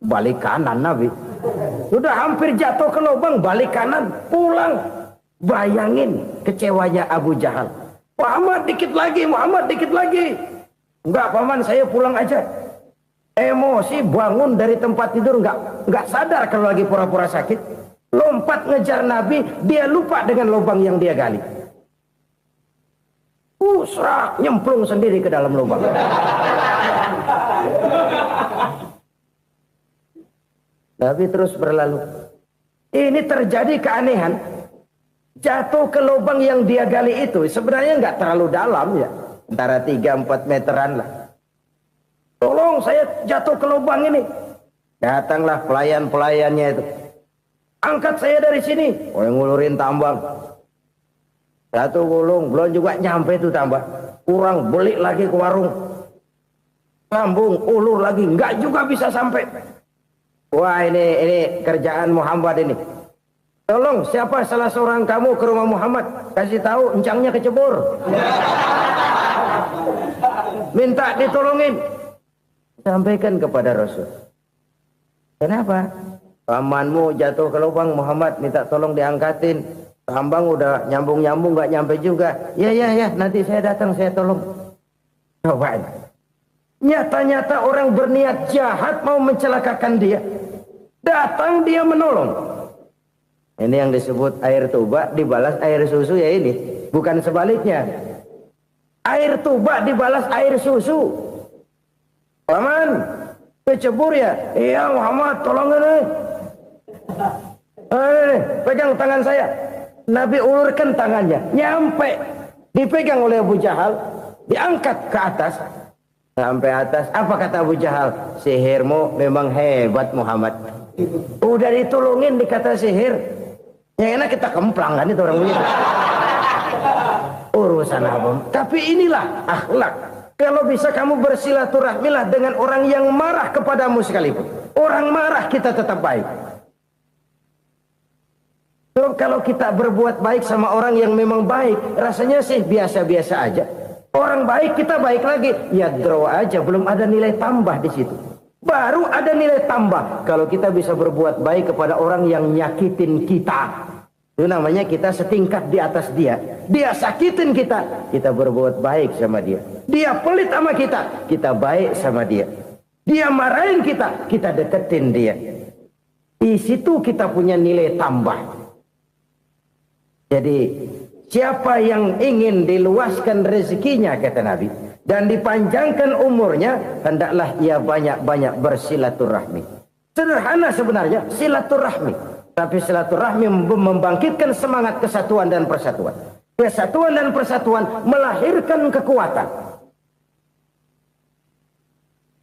Balik kanan Nabi. Sudah hampir jatuh ke lubang, balik kanan, pulang. Bayangin kecewanya Abu Jahal. Muhammad dikit lagi, Muhammad dikit lagi. Enggak paman, saya pulang aja. Emosi bangun dari tempat tidur, enggak sadar kalau lagi pura-pura sakit. Lompat ngejar Nabi, dia lupa dengan lubang yang dia gali. Serak, nyemplung sendiri ke dalam lubang. Nabi terus berlalu. Ini terjadi keanehan. Jatuh ke lubang yang dia gali itu sebenarnya nggak terlalu dalam ya, antara 3-4 meteran lah. Tolong saya jatuh ke lubang ini. Datanglah pelayan-pelayannya itu. Angkat saya dari sini. Oh, yang ngulurin tambang. Satu gulung, belum juga nyampe itu tambah. Kurang, beli lagi ke warung. Sambung, ulur lagi, nggak juga bisa sampai. Wah, ini kerjaan Muhammad ini. Tolong, siapa salah seorang kamu ke rumah Muhammad, kasih tahu encangnya kecebur. Minta ditolongin. Sampaikan kepada Rasul. Kenapa? Pamanmu jatuh ke lubang, Muhammad minta tolong diangkatin. Tambang udah nyambung-nyambung nggak nyampe juga. Ya, nanti saya datang, saya tolong. Coba. Nyata-nyata orang berniat jahat mau mencelakakan dia. Datang dia menolong. Ini yang disebut air tuba dibalas air susu ya ini. Bukan sebaliknya. Air tuba dibalas air susu. Paman, kecebur ya? Iya Muhammad, tolong ini. Pegang tangan saya. Nabi ulurkan tangannya, nyampe. Dipegang oleh Abu Jahal, diangkat ke atas. Sampai atas, apa kata Abu Jahal? Sihirmu memang hebat Muhammad. Udah ditolongin dikata sihir. Yang enak kita kemplang kan itu orang begitu. Urusan apa? Tapi inilah akhlak. Kalau bisa kamu bersilaturahmilah dengan orang yang marah kepadamu sekalipun. Orang marah kita tetap baik. So, kalau kita berbuat baik sama orang yang memang baik, rasanya sih biasa-biasa aja. Orang baik kita baik lagi, ya draw aja, belum ada nilai tambah di situ. Baru ada nilai tambah kalau kita bisa berbuat baik kepada orang yang nyakitin kita. Itu namanya kita setingkat di atas dia. Dia sakitin kita, kita berbuat baik sama dia. Dia pelit sama kita, kita baik sama dia. Dia marahin kita, kita deketin dia. Di situ kita punya nilai tambah. Jadi siapa yang ingin diluaskan rezekinya kata Nabi dan dipanjangkan umurnya, hendaklah ia banyak-banyak bersilaturahmi. Sederhana sebenarnya silaturahmi. Tapi silaturahmi membangkitkan semangat kesatuan dan persatuan. Kesatuan dan persatuan melahirkan kekuatan.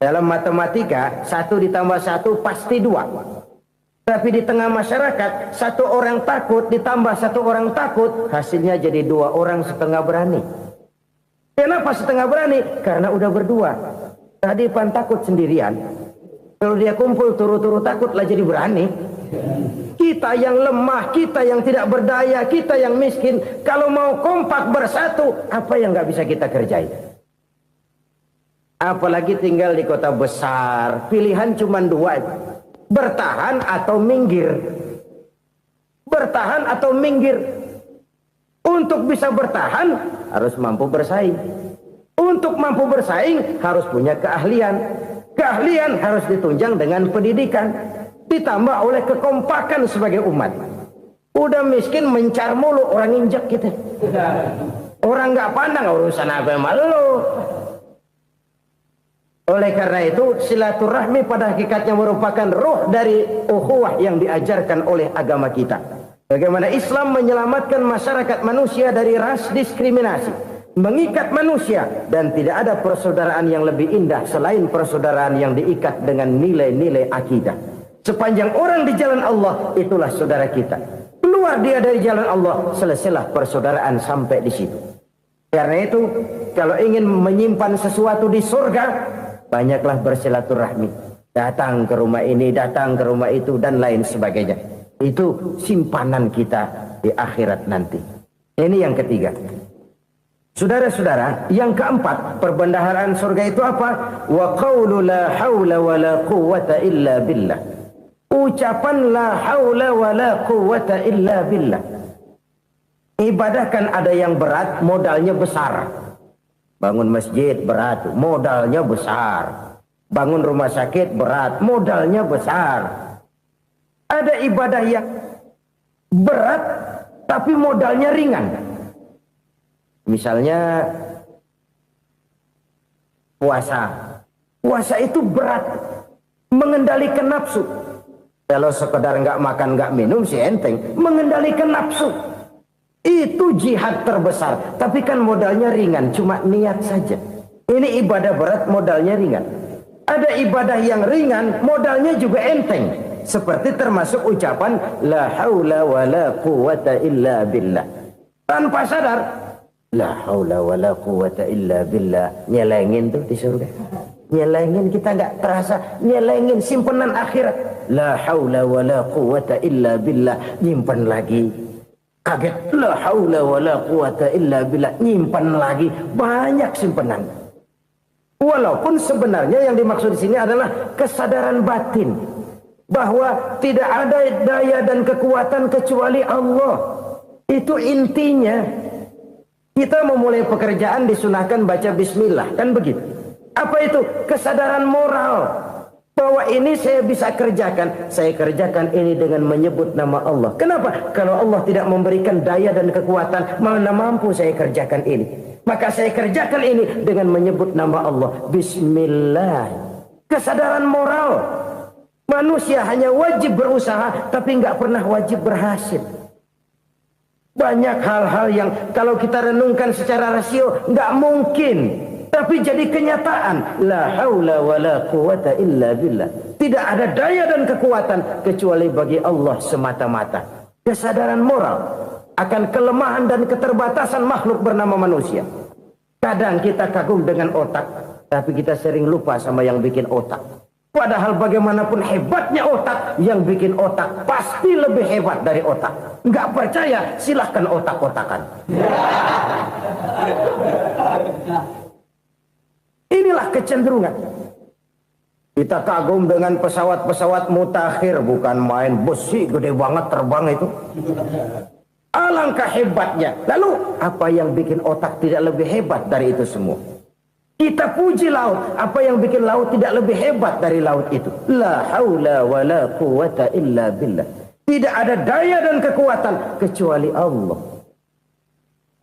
Dalam matematika, 1 ditambah 1 pasti 2. Tapi di tengah masyarakat, 1 orang takut ditambah 1 orang takut, hasilnya jadi 2 orang setengah berani. Kenapa setengah berani? Karena udah berdua. Tadi pan takut sendirian. Kalau dia kumpul turu-turu takutlah jadi berani. Kita yang lemah, kita yang tidak berdaya, kita yang miskin, kalau mau kompak bersatu, apa yang nggak bisa kita kerjain? Apalagi tinggal di kota besar, pilihan cuma 2, bertahan atau minggir. Bertahan atau minggir. Untuk bisa bertahan harus mampu bersaing. Untuk mampu bersaing harus punya keahlian. Keahlian harus ditunjang dengan pendidikan. Ditambah oleh kekompakan sebagai umat. Udah miskin mencar mulu, orang injak kita. Orang nggak pandang urusan apa yang malu. Oleh karena itu silaturahmi pada hakikatnya merupakan ruh dari ukhuwah yang diajarkan oleh agama kita. Bagaimana Islam menyelamatkan masyarakat manusia dari ras diskriminasi, mengikat manusia, dan tidak ada persaudaraan yang lebih indah selain persaudaraan yang diikat dengan nilai-nilai akidah. Sepanjang orang di jalan Allah, itulah saudara kita. Keluar dia dari jalan Allah, selesailah persaudaraan sampai di situ. Karena itu, kalau ingin menyimpan sesuatu di surga, banyaklah bersilaturahmi. Datang ke rumah ini, datang ke rumah itu, dan lain sebagainya. Itu simpanan kita di akhirat nanti. Ini yang ketiga. Saudara-saudara, yang keempat, perbendaharaan surga itu apa? Wa qawlu la hawla wa la quwwata illa billah. Ucapan la haula wa la quwwata illa billah. Ibadah kan ada yang berat, modalnya besar. Bangun masjid berat, modalnya besar. Bangun rumah sakit berat, modalnya besar. Ada ibadah yang berat tapi modalnya ringan. Misalnya puasa. Puasa itu berat, mengendalikan nafsu. Kalau sekedar nggak makan nggak minum sih enteng, mengendalikan nafsu itu jihad terbesar. Tapi kan modalnya ringan, cuma niat saja. Ini ibadah berat, modalnya ringan. Ada ibadah yang ringan, modalnya juga enteng. Seperti termasuk ucapan la haula wa la quwwata illa billah. Tanpa sadar, la haula wa la quwwata illa billah, nyelengin tuh di surga. Nyelengin, kita nggak terasa, nyelengin simpenan akhirat. La haula wa la quwwata illa billah, nyimpan lagi. Kaget, la haula wa la quwwata illa billah, nyimpan lagi. Banyak simpenan. Walaupun sebenarnya yang dimaksud di sini adalah kesadaran batin bahwa tidak ada daya dan kekuatan kecuali Allah. Itu intinya. Kita memulai pekerjaan disunahkan baca bismillah, kan begitu. Apa itu? Kesadaran moral Bahwa ini saya bisa kerjakan. Saya kerjakan ini dengan menyebut nama Allah. Kenapa? Kalau Allah tidak memberikan daya dan kekuatan, mana mampu saya kerjakan ini. Maka saya kerjakan ini dengan menyebut nama Allah. Bismillah. Kesadaran moral. Manusia hanya wajib berusaha, tapi nggak pernah wajib berhasil. Banyak hal-hal yang kalau kita renungkan secara rasio nggak mungkin. Tapi jadi kenyataan. La haula wa la quwata illa billah. Tidak ada daya dan kekuatan kecuali bagi Allah semata-mata. Kesadaran moral akan kelemahan dan keterbatasan makhluk bernama manusia. Kadang kita kagum dengan otak, tapi kita sering lupa sama yang bikin otak. Padahal bagaimanapun hebatnya otak, yang bikin otak pasti lebih hebat dari otak. Nggak percaya, silahkan otak-otakan. Inilah kecenderungan. Kita kagum dengan pesawat-pesawat mutakhir, bukan main besi gede banget terbang itu. Alangkah hebatnya. Lalu apa yang bikin otak tidak lebih hebat dari itu semua? Kita puji laut. Apa yang bikin laut tidak lebih hebat dari laut itu? La haula wa la quwata illa billah. Tidak ada daya dan kekuatan kecuali Allah.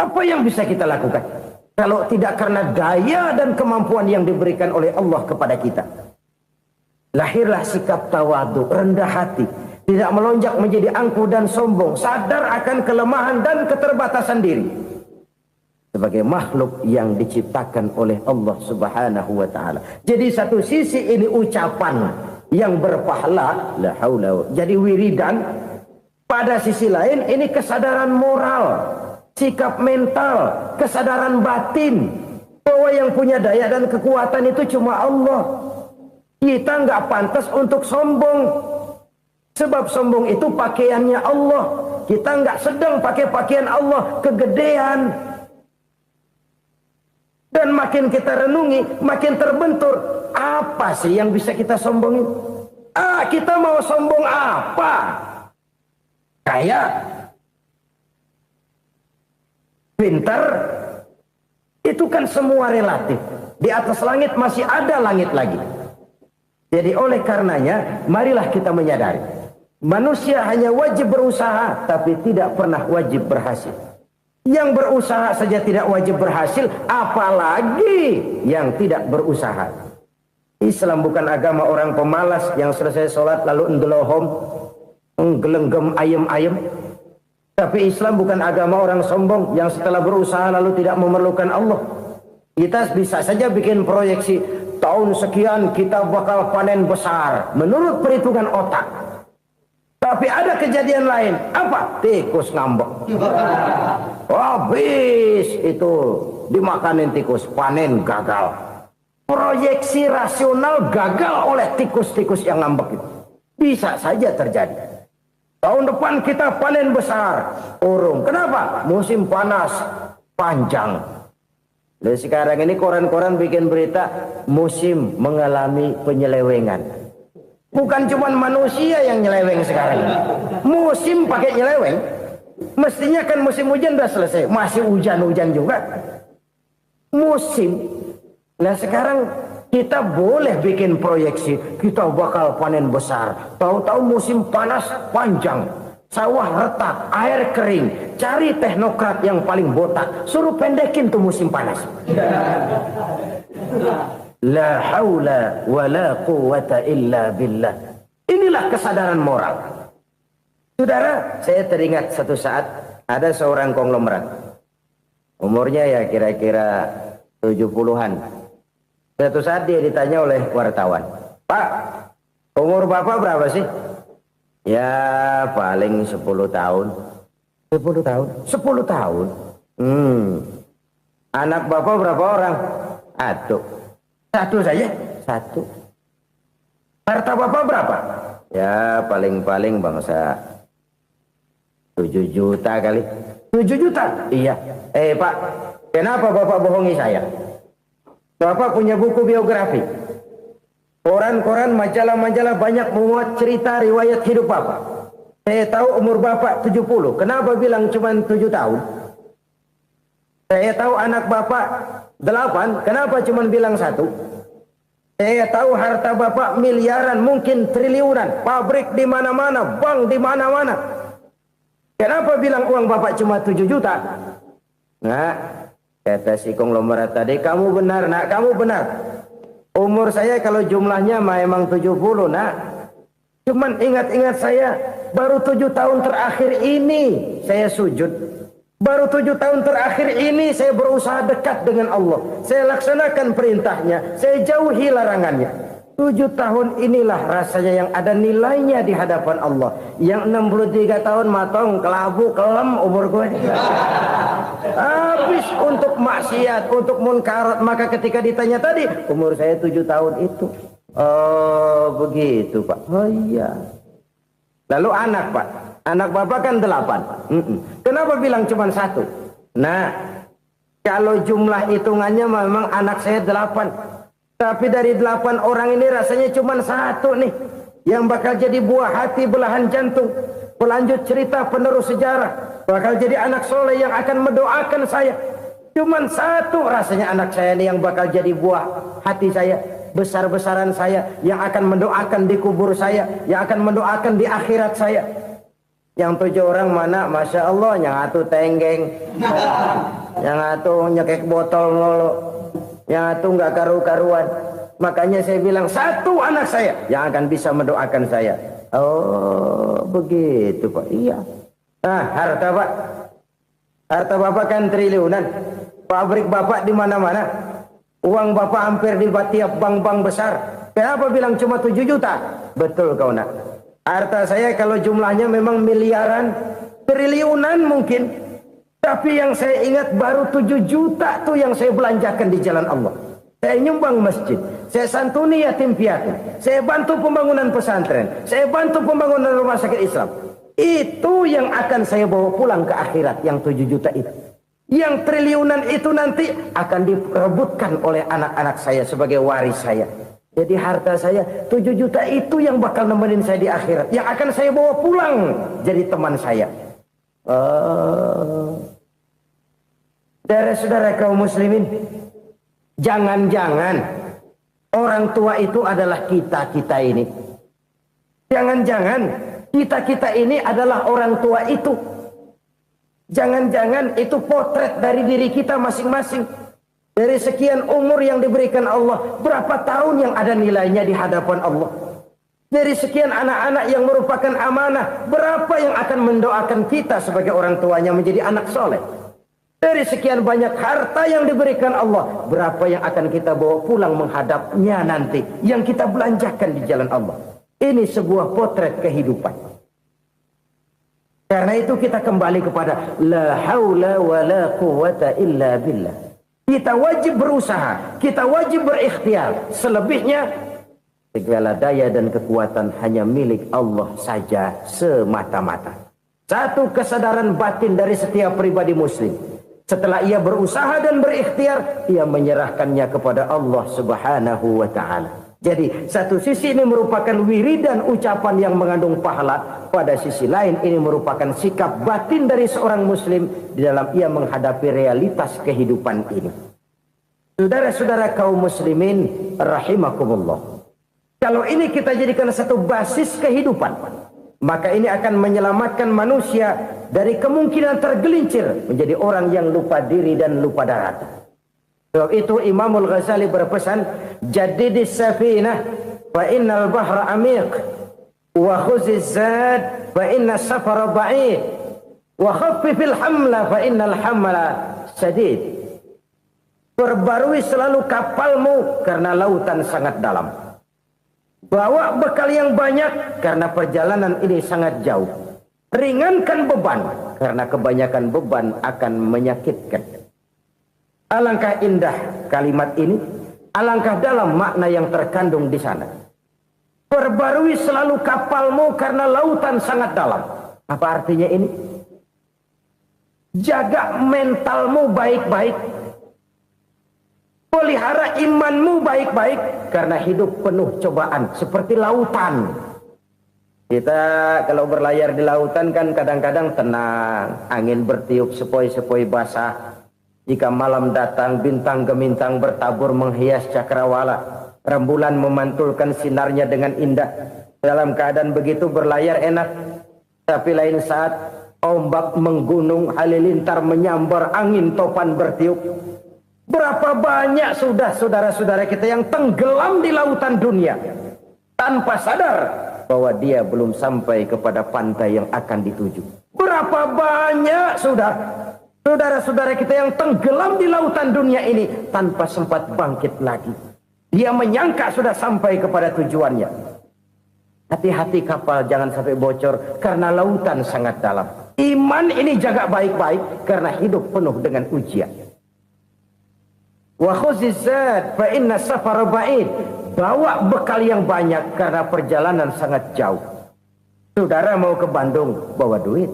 Apa yang bisa kita lakukan? Kalau tidak karena daya dan kemampuan yang diberikan oleh Allah kepada kita. Lahirlah sikap tawadu, rendah hati. Tidak melonjak menjadi angkuh dan sombong. Sadar akan kelemahan dan keterbatasan diri. Sebagai makhluk yang diciptakan oleh Allah subhanahu wa ta'ala. Jadi satu sisi ini ucapan yang berpahala. La haula. Jadi wiridan. Pada sisi lain ini kesadaran moral. Sikap mental, kesadaran batin bahwa yang punya daya dan kekuatan itu cuma Allah. Kita nggak pantas untuk sombong, sebab sombong itu pakaiannya Allah. Kita nggak sedang pakai pakaian Allah, kegedean. Dan makin kita renungi, makin terbentur. Apa sih yang bisa kita sombongin? Kita mau sombong apa? Kayak pintar, itu kan semua relatif. Di atas langit masih ada langit lagi. Jadi oleh karenanya, marilah kita menyadari. Manusia hanya wajib berusaha, tapi tidak pernah wajib berhasil. Yang berusaha saja tidak wajib berhasil, apalagi yang tidak berusaha. Islam bukan agama orang pemalas yang selesai sholat lalu ngelohom, nggelenggem ayem-ayem. Tapi Islam bukan agama orang sombong yang setelah berusaha lalu tidak memerlukan Allah. Kita bisa saja bikin proyeksi tahun sekian kita bakal panen besar menurut perhitungan otak. Tapi ada kejadian lain. Apa? Tikus ngambek. Habis itu dimakanin tikus, panen gagal. Proyeksi rasional gagal oleh tikus-tikus yang ngambek itu. Bisa saja terjadi. Tahun depan kita panen besar, urung. Kenapa? Musim panas panjang. Dan sekarang ini koran-koran bikin berita musim mengalami penyelewengan. Bukan cuma manusia yang nyeleweng sekarang. Musim pakai nyeleweng. Mestinya kan musim hujan udah selesai, masih hujan-hujan juga. Musim. Nah sekarang kita boleh bikin proyeksi, kita bakal panen besar. Tahu-tahu musim panas panjang, sawah retak, air kering. Cari teknokrat yang paling botak, suruh pendekin tuh musim panas. La haula wa la quwata illa billah. Inilah kesadaran moral. Saudara, saya teringat satu saat ada seorang konglomerat. Umurnya ya kira-kira 70-an. Suatu saat dia ditanya oleh wartawan, Pak, umur Bapak berapa sih? Ya paling 10 tahun. 10 tahun? 10 tahun? Anak Bapak berapa orang? Satu saja? Satu. Harta Bapak berapa? Ya paling-paling bangsa 7 juta kali. 7 juta? Iya. Pak, kenapa Bapak bohongi saya? Bapak punya buku biografi. Koran-koran, majalah-majalah banyak memuat cerita riwayat hidup Bapak. Saya tahu umur Bapak 70. Kenapa bilang cuma 7 tahun? Saya tahu anak Bapak 8. Kenapa cuma bilang 1? Saya tahu harta bapak miliaran, mungkin triliunan, pabrik di mana-mana, bank di mana-mana. Kenapa bilang uang bapak cuma 7 juta? Nah, kata si konglomerat tadi, kamu benar nak, kamu benar. Umur saya kalau jumlahnya memang 70 nak. Cuman ingat-ingat saya, baru 7 tahun terakhir ini saya sujud. Baru 7 tahun terakhir ini saya berusaha dekat dengan Allah. Saya laksanakan perintahnya, saya jauhi larangannya. 7 tahun inilah rasanya yang ada nilainya di hadapan Allah. Yang 63 tahun matong, kelabu, kelem umur gue. Habis untuk maksiat, untuk munkarat. Maka ketika ditanya tadi, umur saya 7 tahun itu. Oh begitu Pak. Oh iya. Lalu anak Pak. Anak bapak kan 8. Kenapa bilang cuma 1? Nah, kalau jumlah hitungannya memang anak saya 8. Tapi dari 8 orang ini rasanya cuma 1 nih. Yang bakal jadi buah hati, belahan jantung. Pelanjut cerita, penerus sejarah. Bakal jadi anak soleh yang akan mendoakan saya. Cuma 1 rasanya anak saya ini yang bakal jadi buah hati saya. Besar-besaran saya. Yang akan mendoakan di kubur saya. Yang akan mendoakan di akhirat saya. Yang 7 orang mana, Masya Allah, yang atu tenggeng, yang atu nyekek botol ngolo, yang atu nggak karu-karuan. Makanya saya bilang 1 anak saya yang akan bisa mendoakan saya. Oh begitu Pak. Iya. Nah harta Pak, harta Bapak kan triliunan, pabrik Bapak di mana-mana, uang Bapak hampir di tiap bank-bank besar. Kenapa bilang cuma 7 juta? Betul kau nak. Harta saya kalau jumlahnya memang miliaran, triliunan mungkin. Tapi yang saya ingat baru 7 juta tuh yang saya belanjakan di jalan Allah. Saya nyumbang masjid, saya santuni yatim piatu, saya bantu pembangunan pesantren, saya bantu pembangunan rumah sakit Islam. Itu yang akan saya bawa pulang ke akhirat, yang 7 juta itu. Yang triliunan itu nanti akan diperebutkan oleh anak-anak saya sebagai waris saya. Jadi harta saya 7 juta itu yang bakal nemenin saya di akhirat. Yang akan saya bawa pulang jadi teman saya. Saudara-saudara kaum muslimin, jangan-jangan orang tua itu adalah kita-kita ini. Jangan-jangan kita-kita ini adalah orang tua itu. Jangan-jangan itu potret dari diri kita masing-masing. Dari sekian umur yang diberikan Allah, berapa tahun yang ada nilainya di hadapan Allah? Dari sekian anak-anak yang merupakan amanah, berapa yang akan mendoakan kita sebagai orang tuanya menjadi anak soleh? Dari sekian banyak harta yang diberikan Allah, berapa yang akan kita bawa pulang menghadapnya nanti, yang kita belanjakan di jalan Allah? Ini sebuah potret kehidupan. Karena itu kita kembali kepada la haula wa la quwwata illa billah. Kita wajib berusaha, kita wajib berikhtiar. Selebihnya, segala daya dan kekuatan hanya milik Allah saja semata-mata. Satu kesadaran batin dari setiap pribadi muslim. Setelah ia berusaha dan berikhtiar, ia menyerahkannya kepada Allah Subhanahu wa ta'ala. Jadi satu sisi ini merupakan wiridan ucapan yang mengandung pahala. Pada sisi lain ini merupakan sikap batin dari seorang muslim di dalam ia menghadapi realitas kehidupan ini. Saudara-saudara kaum muslimin rahimakumullah. Kalau ini kita jadikan satu basis kehidupan, maka ini akan menyelamatkan manusia dari kemungkinan tergelincir menjadi orang yang lupa diri dan lupa darat. Sebab itu Imamul Ghazali berpesan, jadidis safinah fa innal bahra amiq wa khuziz zad fa inna safara ba'id wa khaffifil hamla fa innal hamla sadid. Perbarui selalu kapalmu karena lautan sangat dalam. Bawa bekal yang banyak karena perjalanan ini sangat jauh. Ringankan beban karena kebanyakan beban akan menyakitkan. Alangkah indah kalimat ini, alangkah dalam makna yang terkandung di sana. Perbarui selalu kapalmu karena lautan sangat dalam. Apa artinya ini? Jaga mentalmu baik-baik. Pelihara imanmu baik-baik karena hidup penuh cobaan seperti lautan. Kita kalau berlayar di lautan kan kadang-kadang tenang, angin bertiup sepoi-sepoi basah. Jika malam datang bintang gemintang bertabur menghias cakrawala. Rembulan memantulkan sinarnya dengan indah. Dalam keadaan begitu berlayar enak. Tapi lain saat ombak menggunung, halilintar menyambar, angin topan bertiup. Berapa banyak sudah saudara-saudara kita yang tenggelam di lautan dunia tanpa sadar bahwa dia belum sampai kepada pantai yang akan dituju. Berapa banyak sudah saudara-saudara kita yang tenggelam di lautan dunia ini tanpa sempat bangkit lagi. Dia menyangka sudah sampai kepada tujuannya. Hati-hati kapal jangan sampai bocor karena lautan sangat dalam. Iman ini jaga baik-baik karena hidup penuh dengan ujian. Wa khuzizat fa inna safara ba'id. Bawa bekal yang banyak karena perjalanan sangat jauh. Saudara mau ke Bandung, bawa duit.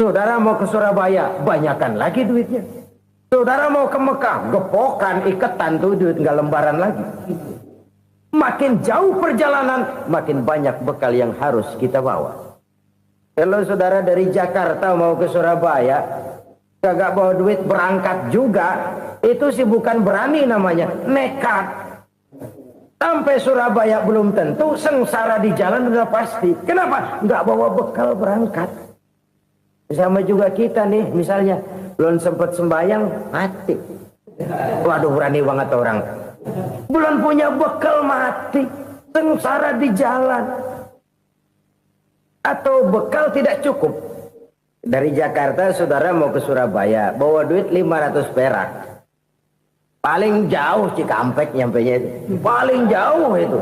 Saudara mau ke Surabaya, banyakan lagi duitnya. Saudara mau ke Mekah, gepokan, iketan tuh duit nggak lembaran lagi. Makin jauh perjalanan, makin banyak bekal yang harus kita bawa. Kalau saudara dari Jakarta mau ke Surabaya, kagak bawa duit berangkat juga, itu sih bukan berani namanya, nekat. Sampai Surabaya belum tentu, sengsara di jalan udah pasti. Kenapa? Nggak bawa bekal berangkat. Sama juga kita nih, misalnya belum sempat sembahyang, mati. Waduh, berani banget orang. Belum punya bekal, mati. Sengsara di jalan. Atau bekal tidak cukup. Dari Jakarta saudara mau ke Surabaya, bawa duit 500 perak. Paling jauh Cikampek nyampenya itu. Paling jauh itu.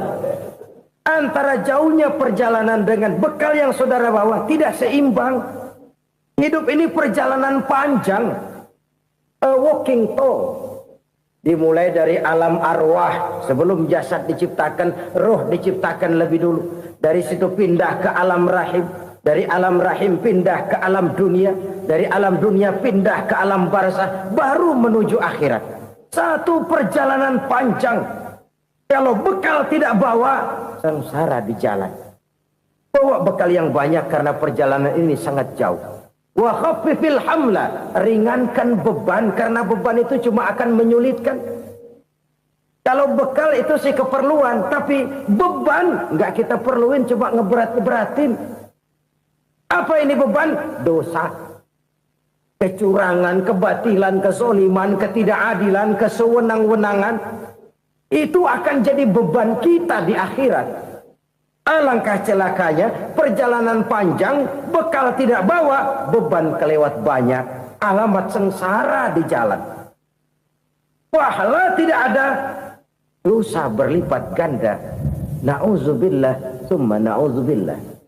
Antara jauhnya perjalanan dengan bekal yang saudara bawa tidak seimbang. Hidup ini perjalanan panjang. A walking tour. Dimulai dari alam arwah. Sebelum jasad diciptakan, roh diciptakan lebih dulu. Dari situ pindah ke alam rahim. Dari alam rahim pindah ke alam dunia. Dari alam dunia pindah ke alam barzah. Baru menuju akhirat. Satu perjalanan panjang. Kalau bekal tidak bawa, sengsara di jalan. Bawa bekal yang banyak karena perjalanan ini sangat jauh. Wa khaffifil hamla, ringankan beban karena beban itu cuma akan menyulitkan. Kalau bekal itu sih keperluan, tapi beban nggak kita perluin, coba ngeberat-beratin. Apa ini beban? Dosa, kecurangan, kebatilan, kezoliman, ketidakadilan, kesewenang-wenangan. Itu akan jadi beban kita di akhirat. Alangkah celakanya, perjalanan panjang, bekal tidak bawa, beban kelewat banyak, alamat sengsara di jalan. Pahala tidak ada, dosa berlipat ganda. Na'udzubillah, summa na'udzubillah.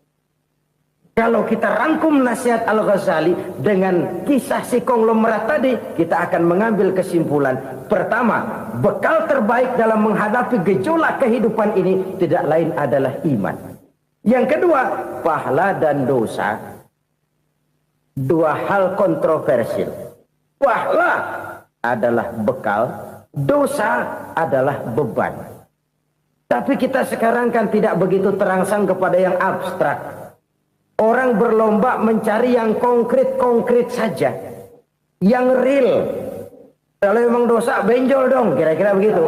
Kalau kita rangkum nasihat Al-Ghazali dengan kisah si konglomerat tadi, kita akan mengambil kesimpulan. Pertama, bekal terbaik dalam menghadapi gejolak kehidupan ini tidak lain adalah iman. Yang kedua, pahala dan dosa. Dua hal kontroversial. Pahala adalah bekal, dosa adalah beban. Tapi kita sekarang kan tidak begitu terangsang kepada yang abstrak. Orang berlomba mencari yang konkret-konkret saja. Yang real. Kalau memang dosa, benjol dong. Kira-kira begitu.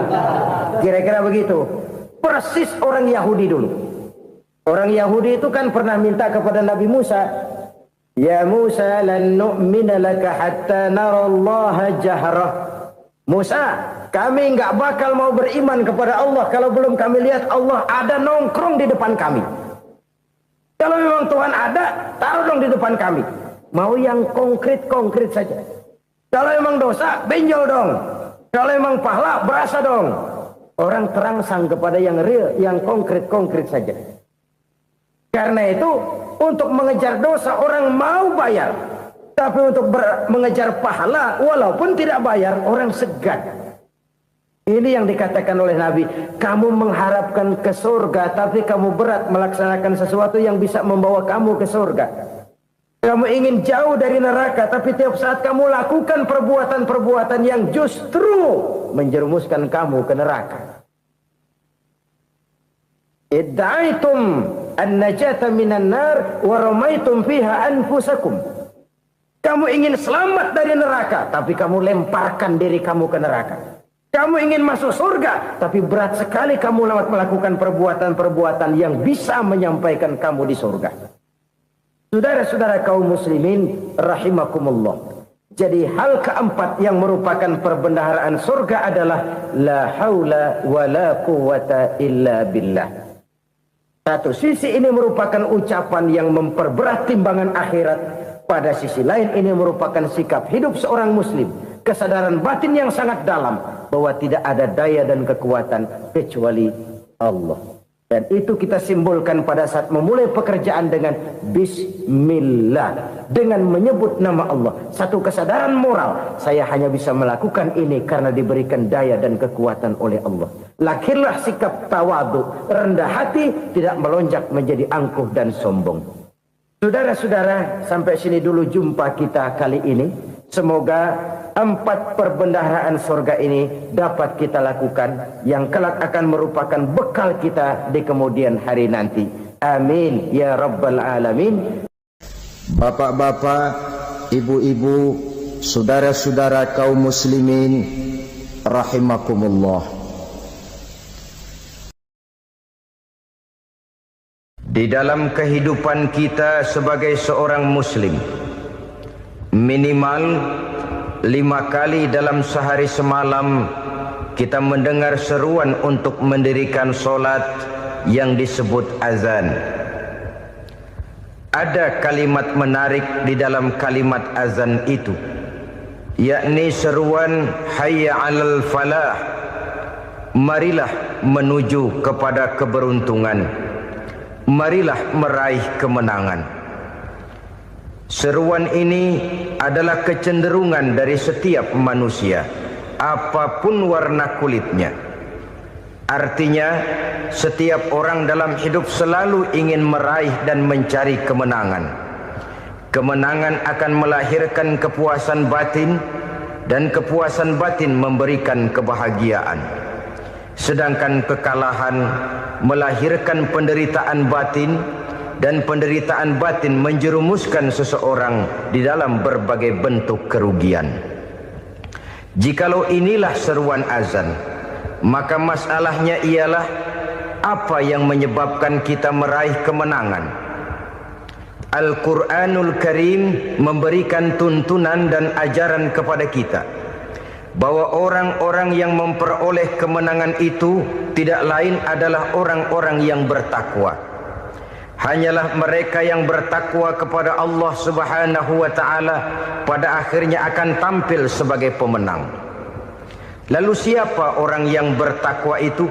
Kira-kira begitu. Persis orang Yahudi dulu. Orang Yahudi itu kan pernah minta kepada Nabi Musa. Ya Musa lan nu'mina laka hatta narallaha jahrah. Musa, kami nggak bakal mau beriman kepada Allah kalau belum kami lihat Allah ada nongkrong di depan kami. Kalau memang Tuhan ada, taruh dong di depan kami. Mau yang konkret-konkret saja. Kalau memang dosa, benjol dong. Kalau memang pahala, berasa dong. Orang terangsang kepada yang real, yang konkret-konkret saja. Karena itu, untuk mengejar dosa, orang mau bayar. Tapi untuk mengejar pahala, walaupun tidak bayar, orang segan. Ini yang dikatakan oleh Nabi, kamu mengharapkan ke surga, tapi kamu berat melaksanakan sesuatu yang bisa membawa kamu ke surga. Kamu ingin jauh dari neraka, tapi tiap saat kamu lakukan perbuatan-perbuatan yang justru menjerumuskan kamu ke neraka. Idda'aitum an-najata minan nar wa ramaitum fiha anfusakum. Kamu ingin selamat dari neraka, tapi kamu lemparkan diri kamu ke neraka. Kamu ingin masuk surga, tapi berat sekali kamu melakukan perbuatan-perbuatan yang bisa menyampaikan kamu di surga. Saudara-saudara kaum muslimin rahimakumullah. Jadi hal keempat yang merupakan perbendaharaan surga adalah la haula wa la quwwata illa billah. Satu sisi ini merupakan ucapan yang memperberat timbangan akhirat. Pada sisi lain ini merupakan sikap hidup seorang muslim. Kesadaran batin yang sangat dalam bahwa tidak ada daya dan kekuatan kecuali Allah. Dan itu kita simbolkan pada saat memulai pekerjaan dengan bismillah, dengan menyebut nama Allah. Satu kesadaran moral, saya hanya bisa melakukan ini karena diberikan daya dan kekuatan oleh Allah. Lahirlah sikap tawadu, rendah hati, tidak melonjak menjadi angkuh dan sombong. Saudara-saudara, sampai sini dulu jumpa kita kali ini. Semoga 4 perbendaharaan surga ini dapat kita lakukan, yang kelak akan merupakan bekal kita di kemudian hari nanti. Amin ya rabbal alamin. Bapak-bapak, ibu-ibu, saudara-saudara kaum muslimin rahimakumullah. Di dalam kehidupan kita sebagai seorang muslim, minimal 5 kali dalam sehari semalam kita mendengar seruan untuk mendirikan solat yang disebut azan. Ada kalimat menarik di dalam kalimat azan itu, yakni seruan hayya 'alal falah, marilah menuju kepada keberuntungan, marilah meraih kemenangan. Seruan ini adalah kecenderungan dari setiap manusia, apapun warna kulitnya. Artinya, setiap orang dalam hidup selalu ingin meraih dan mencari kemenangan. Kemenangan akan melahirkan kepuasan batin, dan kepuasan batin memberikan kebahagiaan. Sedangkan kekalahan melahirkan penderitaan batin, dan penderitaan batin menjerumuskan seseorang di dalam berbagai bentuk kerugian. Jikalau inilah seruan azan, maka masalahnya ialah apa yang menyebabkan kita meraih kemenangan. Al-Quranul Karim memberikan tuntunan dan ajaran kepada kita bahwa orang-orang yang memperoleh kemenangan itu tidak lain adalah orang-orang yang bertakwa. Hanyalah mereka yang bertakwa kepada Allah Subhanahu wa ta'ala pada akhirnya akan tampil sebagai pemenang. Lalu siapa orang yang bertakwa itu?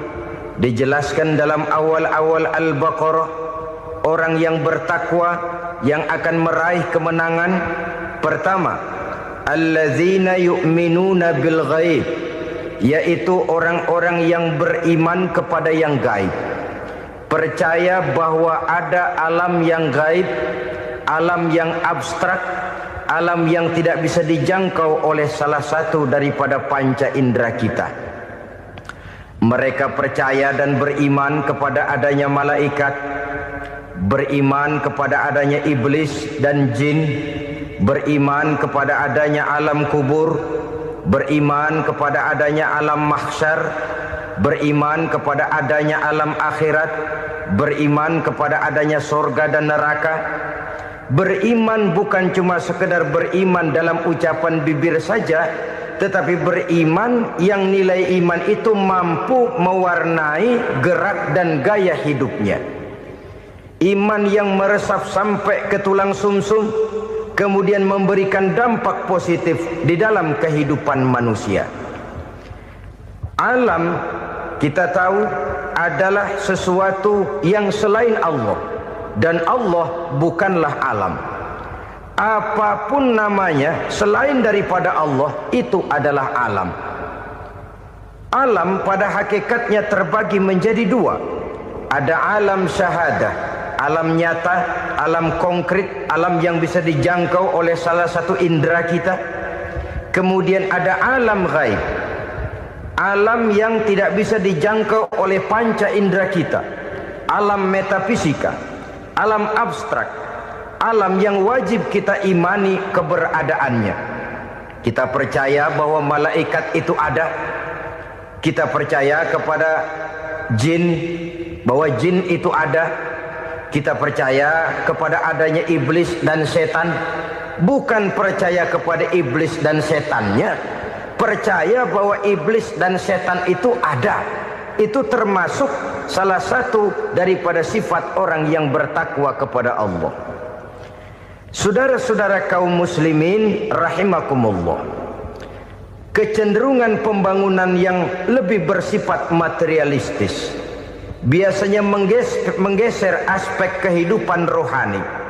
Dijelaskan dalam awal-awal Al-Baqarah, orang yang bertakwa yang akan meraih kemenangan. Pertama, allazina yu'minuna bil ghaib, yaitu orang-orang yang beriman kepada yang gaib. Percaya bahwa ada alam yang gaib, alam yang abstrak, alam yang tidak bisa dijangkau oleh salah satu daripada panca indera kita. Mereka percaya dan beriman kepada adanya malaikat, beriman kepada adanya iblis dan jin, beriman kepada adanya alam kubur, beriman kepada adanya alam mahsyar, beriman kepada adanya alam akhirat, beriman kepada adanya surga dan neraka. Beriman bukan cuma sekedar beriman dalam ucapan bibir saja, tetapi beriman yang nilai iman itu mampu mewarnai gerak dan gaya hidupnya. Iman yang meresap sampai ke tulang sumsum, kemudian memberikan dampak positif di dalam kehidupan manusia. Alam, kita tahu, adalah sesuatu yang selain Allah, dan Allah bukanlah alam. Apapun namanya selain daripada Allah, itu adalah alam. Alam pada hakikatnya terbagi menjadi 2. Ada alam syahadah, alam nyata, alam konkret, alam yang bisa dijangkau oleh salah satu indera kita. Kemudian ada alam ghaib, alam yang tidak bisa dijangkau oleh panca indera kita, alam metafisika, alam abstrak, alam yang wajib kita imani keberadaannya. Kita percaya bahwa malaikat itu ada, Kita percaya kepada jin, bahwa jin itu ada. Kita percaya kepada adanya iblis dan setan. Bukan percaya kepada iblis dan setannya, percaya bahwa iblis dan setan itu ada. Itu termasuk salah satu daripada sifat orang yang bertakwa kepada Allah. Saudara-saudara kaum muslimin rahimakumullah, kecenderungan pembangunan yang lebih bersifat materialistis biasanya menggeser aspek kehidupan rohani.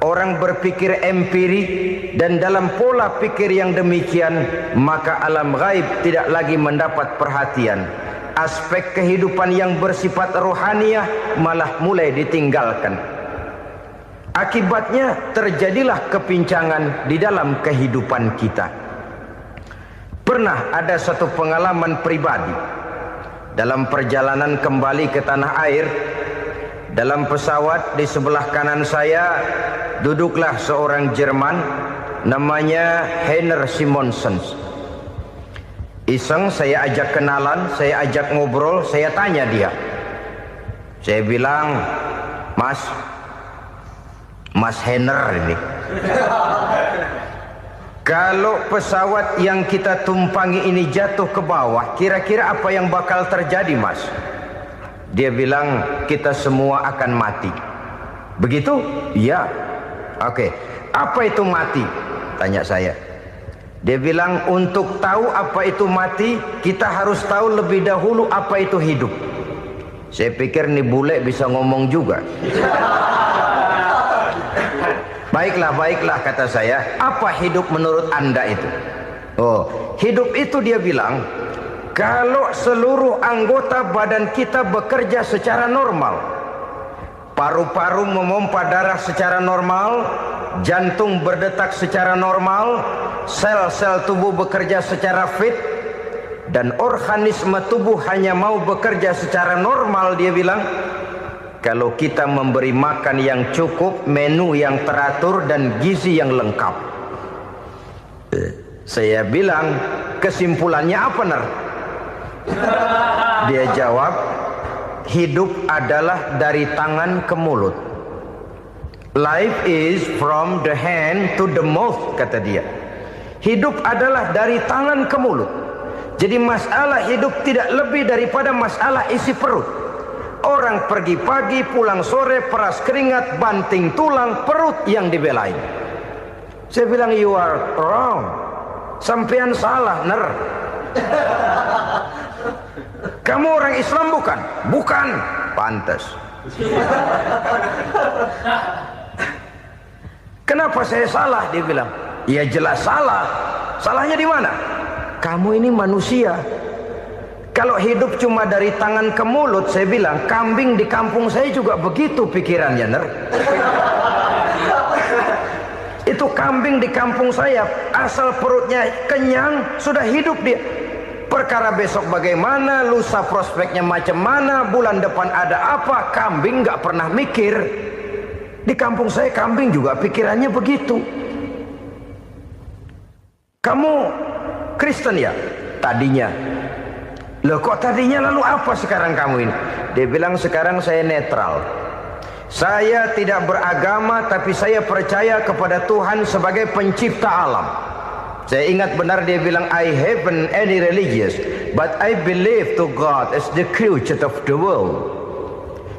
Orang berpikir empiri, dan dalam pola pikir yang demikian maka alam gaib tidak lagi mendapat perhatian. Aspek kehidupan yang bersifat rohaniah malah mulai ditinggalkan. Akibatnya terjadilah kepincangan di dalam kehidupan kita. Pernah ada satu pengalaman pribadi dalam perjalanan kembali ke tanah air. Dalam pesawat di sebelah kanan saya duduklah seorang Jerman namanya Heiner Simonsen. Iseng saya ajak kenalan, saya ajak ngobrol, saya tanya dia. Saya bilang, Mas Heiner ini, kalau pesawat yang kita tumpangi ini jatuh ke bawah, kira-kira apa yang bakal terjadi, Mas? Dia bilang, kita semua akan mati. Begitu? Iya. Oke. Apa itu mati? Tanya saya. Dia bilang, untuk tahu apa itu mati, kita harus tahu lebih dahulu apa itu hidup. Saya pikir nih bule bisa ngomong juga. Baiklah kata saya. Apa hidup menurut Anda itu? Oh, hidup itu dia bilang, kalau seluruh anggota badan kita bekerja secara normal, paru-paru memompa darah secara normal, jantung berdetak secara normal, sel-sel tubuh bekerja secara fit, dan organisme tubuh hanya mau bekerja secara normal, dia bilang, kalau kita memberi makan yang cukup, menu yang teratur, dan gizi yang lengkap. Saya bilang, kesimpulannya apa, Ner? Dia jawab, hidup adalah dari tangan ke mulut. Life is from the hand to the mouth, kata dia. Hidup adalah dari tangan ke mulut. Jadi masalah hidup tidak lebih daripada masalah isi perut. Orang pergi pagi, pulang sore, peras keringat, banting tulang, perut yang dibelain. Saya bilang, you are wrong. Sampean salah, Ner. Kamu orang Islam bukan? Bukan. Pantas. Kenapa saya salah? Dia bilang, ya jelas salah. Salahnya di mana? Kamu ini manusia. Kalau hidup cuma dari tangan ke mulut, saya bilang, kambing di kampung saya juga begitu pikirannya, Ner. Itu kambing di kampung saya, asal perutnya kenyang, sudah hidup dia. Perkara besok bagaimana, lusa prospeknya macam mana, bulan depan ada apa, kambing nggak pernah mikir. Di kampung saya kambing juga pikirannya begitu. Kamu Kristen ya? Tadinya. Loh kok tadinya, lalu apa sekarang kamu ini? Dia bilang, sekarang saya netral. Saya tidak beragama, tapi saya percaya kepada Tuhan sebagai pencipta alam. Saya ingat benar dia bilang, I haven't any religious, but I believe to God as the creator of the world.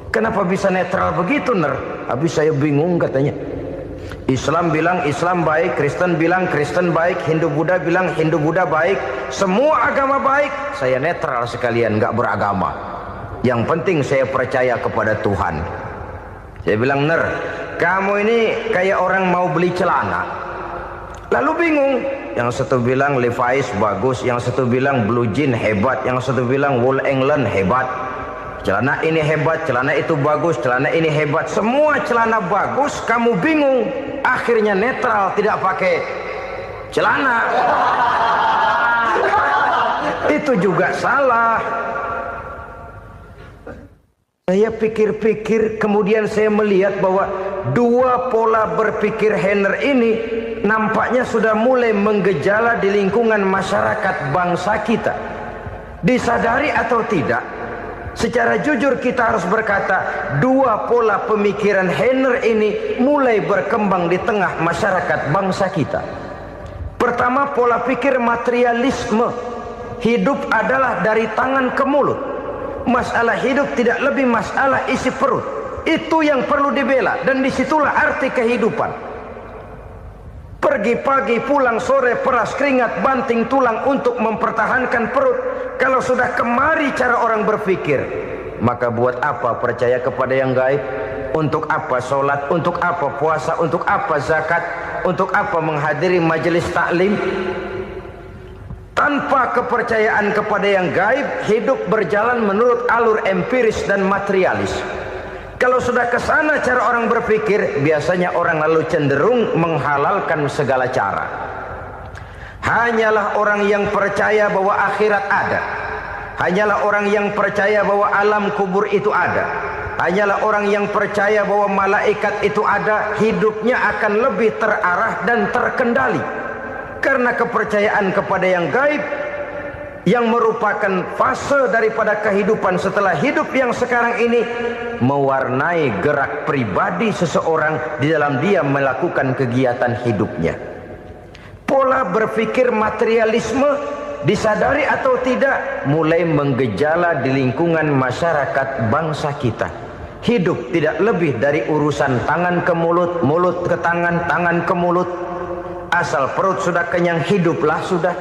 Kenapa bisa netral begitu, Ner? Habis saya bingung katanya. Islam bilang Islam baik, Kristen bilang Kristen baik, Hindu Buddha bilang Hindu Buddha baik, semua agama baik. Saya netral sekalian, nggak beragama. Yang penting saya percaya kepada Tuhan. Saya bilang, Ner, kamu ini kayak orang mau beli celana. Lalu bingung, yang satu bilang Levi's bagus, yang satu bilang Blue Jean hebat, yang satu bilang Wool England hebat. Celana ini hebat, celana itu bagus, celana ini hebat. Semua celana bagus, kamu bingung. Akhirnya netral, tidak pakai celana. Itu juga salah. Saya pikir-pikir, kemudian saya melihat bahwa dua pola berpikir Heiner ini nampaknya sudah mulai menggejala di lingkungan masyarakat bangsa kita. Disadari atau tidak, secara jujur kita harus berkata, dua pola pemikiran Heiner ini mulai berkembang di tengah masyarakat bangsa kita. Pertama, pola pikir materialisme. Hidup adalah dari tangan ke mulut. Masalah hidup tidak lebih masalah isi perut. Itu yang perlu dibela, dan disitulah arti kehidupan. Pergi pagi, pulang sore, peras keringat, banting tulang untuk mempertahankan perut. Kalau sudah kemari cara orang berpikir, maka buat apa percaya kepada yang gaib? Untuk apa sholat? Untuk apa puasa? Untuk apa zakat? Untuk apa menghadiri majelis taklim? Tanpa kepercayaan kepada yang gaib, hidup berjalan menurut alur empiris dan materialis. Kalau sudah ke sana cara orang berpikir, biasanya orang lalu cenderung menghalalkan segala cara. Hanyalah orang yang percaya bahwa akhirat ada. Hanyalah orang yang percaya bahwa alam kubur itu ada. Hanyalah orang yang percaya bahwa malaikat itu ada, hidupnya akan lebih terarah dan terkendali. Karena kepercayaan kepada yang gaib, yang merupakan fase daripada kehidupan setelah hidup yang sekarang ini, mewarnai gerak pribadi seseorang di dalam dia melakukan kegiatan hidupnya. Pola berpikir materialisme, disadari atau tidak, mulai menggejala di lingkungan masyarakat bangsa kita. Hidup tidak lebih dari urusan tangan ke mulut, mulut ke tangan, tangan ke mulut. Asal perut sudah kenyang, hiduplah sudah.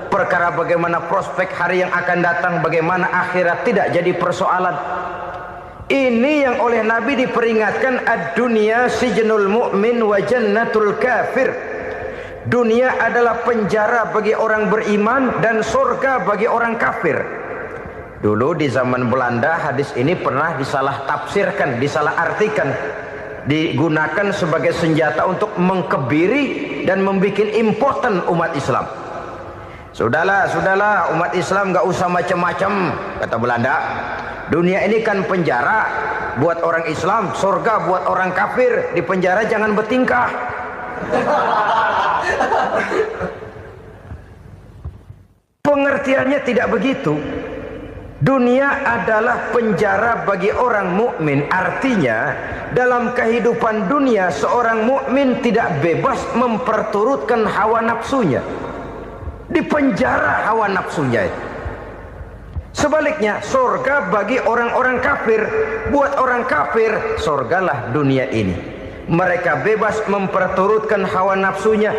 Perkara bagaimana prospek hari yang akan datang, bagaimana akhirat tidak jadi persoalan. Ini yang oleh Nabi diperingatkan, ad-dunya sijnul mu'min wa jannatul kafir. Dunia adalah penjara bagi orang beriman dan surga bagi orang kafir. Dulu di zaman Belanda hadis ini pernah disalah tafsirkan, disalah artikan, digunakan sebagai senjata untuk mengkebiri dan membuat impoten umat Islam. Sudahlah umat Islam gak usah macam-macam, kata Belanda. Dunia ini kan penjara buat orang Islam, surga buat orang kafir. Di penjara jangan bertingkah. Pengertiannya tidak begitu. Dunia adalah penjara bagi orang mukmin. Artinya dalam kehidupan dunia seorang mukmin tidak bebas memperturutkan hawa nafsunya. Di penjara hawa nafsunya itu. Sebaliknya, surga bagi orang-orang kafir. Buat orang kafir, surgalah dunia ini. Mereka bebas memperturutkan hawa nafsunya.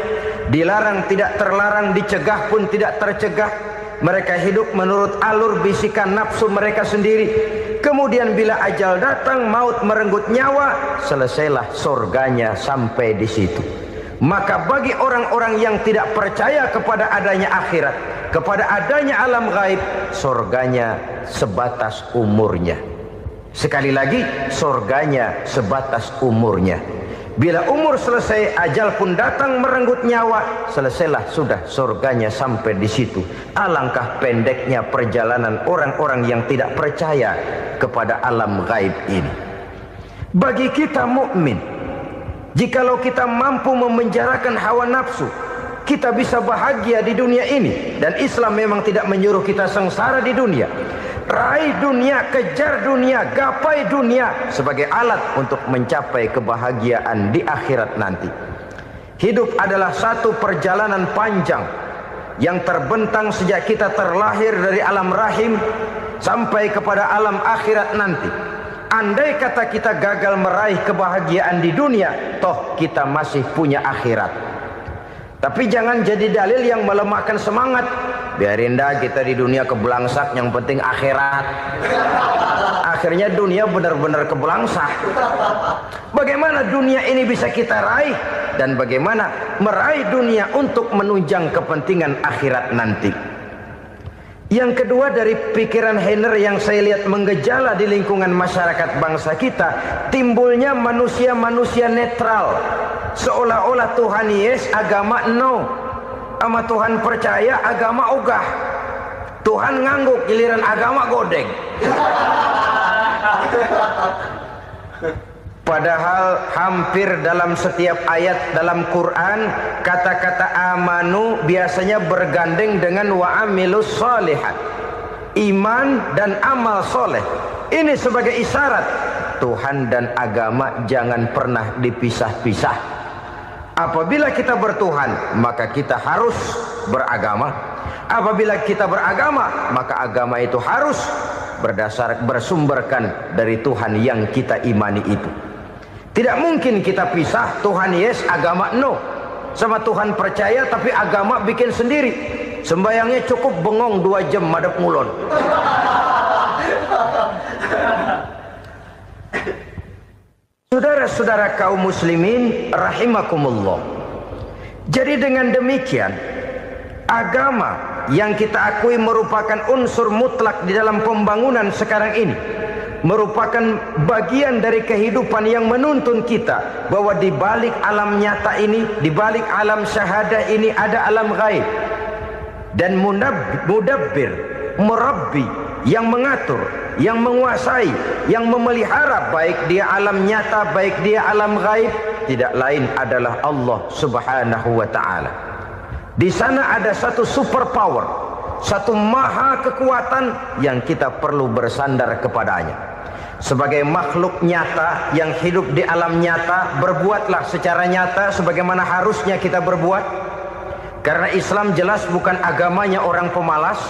Dilarang tidak terlarang, dicegah pun tidak tercegah. Mereka hidup menurut alur bisikan nafsu mereka sendiri. Kemudian bila ajal datang, maut merenggut nyawa, selesailah surganya sampai di situ. Maka bagi orang-orang yang tidak percaya kepada adanya akhirat, kepada adanya alam gaib, surganya sebatas umurnya. Sekali lagi, surganya sebatas umurnya. Bila umur selesai, ajal pun datang merenggut nyawa, selesailah sudah surganya sampai di situ. Alangkah pendeknya perjalanan orang-orang yang tidak percaya kepada alam gaib ini. Bagi kita mukmin, jikalau kita mampu memenjarakan hawa nafsu, kita bisa bahagia di dunia ini. Dan Islam memang tidak menyuruh kita sengsara di dunia. Raih dunia, kejar dunia, gapai dunia sebagai alat untuk mencapai kebahagiaan di akhirat nanti. Hidup adalah satu perjalanan panjang yang terbentang sejak kita terlahir dari alam rahim sampai kepada alam akhirat nanti. Andai kata kita gagal meraih kebahagiaan di dunia, toh kita masih punya akhirat. Tapi jangan jadi dalil yang melemahkan semangat. Biarin dah kita di dunia kebelangsak, yang penting akhirat. Akhirnya dunia benar-benar kebelangsak. Bagaimana dunia ini bisa kita raih, dan bagaimana meraih dunia untuk menunjang kepentingan akhirat nanti. Yang kedua, dari pikiran Heiner yang saya lihat menggejala di lingkungan masyarakat bangsa kita, timbulnya manusia-manusia netral. Seolah-olah Tuhan yes, agama no. Sama Tuhan percaya, agama ogah. Tuhan ngangguk, giliran agama godeng. Padahal hampir dalam setiap ayat dalam Quran, kata-kata amanu biasanya bergandeng dengan wa amilus shalihat. iman dan amal soleh. Ini sebagai isyarat Tuhan dan agama jangan pernah dipisah-pisah. Apabila kita bertuhan, maka kita harus beragama. Apabila kita beragama, maka agama itu harus bersumberkan dari Tuhan yang kita imani itu. Tidak mungkin kita pisah, Tuhan yes, agama no. Sama Tuhan percaya tapi agama bikin sendiri. Sembayangnya cukup bengong 2 jam madep ngulon. Saudara-saudara kaum muslimin rahimakumullah. Jadi dengan demikian, agama yang kita akui merupakan unsur mutlak di dalam pembangunan sekarang ini, merupakan bagian dari kehidupan yang menuntun kita bahwa di balik alam nyata ini, di balik alam syahadah ini ada alam gaib. Dan mudabbir, murabbi, yang mengatur, yang menguasai, yang memelihara baik dia alam nyata, baik dia alam gaib, tidak lain adalah Allah Subhanahu wa ta'ala. Di sana ada satu super power, satu maha kekuatan yang kita perlu bersandar kepadanya. Sebagai makhluk nyata yang hidup di alam nyata, berbuatlah secara nyata sebagaimana harusnya kita berbuat. Karena Islam jelas bukan agamanya orang pemalas.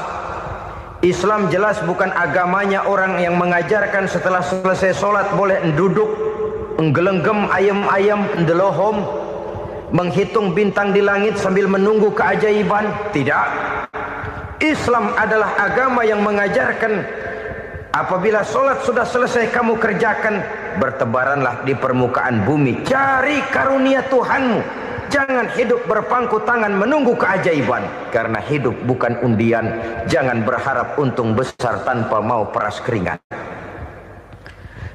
Islam jelas bukan agamanya orang yang mengajarkan setelah selesai sholat boleh duduk, nggelenggem ayam-ayam, ndelohom, menghitung bintang di langit sambil menunggu keajaiban. Tidak. Islam adalah agama yang mengajarkan apabila sholat sudah selesai kamu kerjakan, bertebaranlah di permukaan bumi, cari karunia Tuhanmu. Jangan hidup berpangku tangan menunggu keajaiban. Karena hidup bukan undian. Jangan berharap untung besar tanpa mau peras keringat.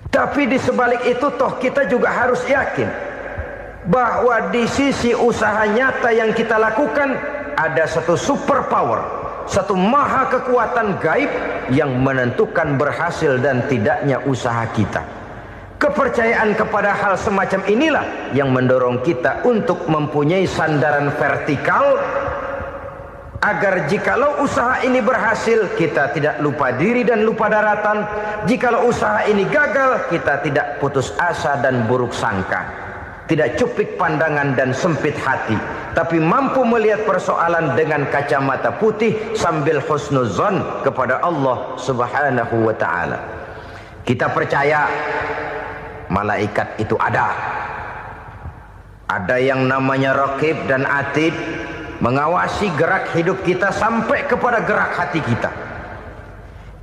Tapi di sebalik itu toh kita juga harus yakin bahwa di sisi usaha nyata yang kita lakukan ada satu super power, satu maha kekuatan gaib yang menentukan berhasil dan tidaknya usaha kita. Kepercayaan kepada hal semacam inilah yang mendorong kita untuk mempunyai sandaran vertikal, agar jikalau usaha ini berhasil kita tidak lupa diri dan lupa daratan. Jikalau usaha ini gagal kita tidak putus asa dan buruk sangka, tidak cupik pandangan dan sempit hati, tapi mampu melihat persoalan dengan kacamata putih sambil husnuzon kepada Allah Subhanahu wa ta'ala. Kita percaya malaikat itu ada. Ada yang namanya raqib dan atid, mengawasi gerak hidup kita sampai kepada gerak hati kita.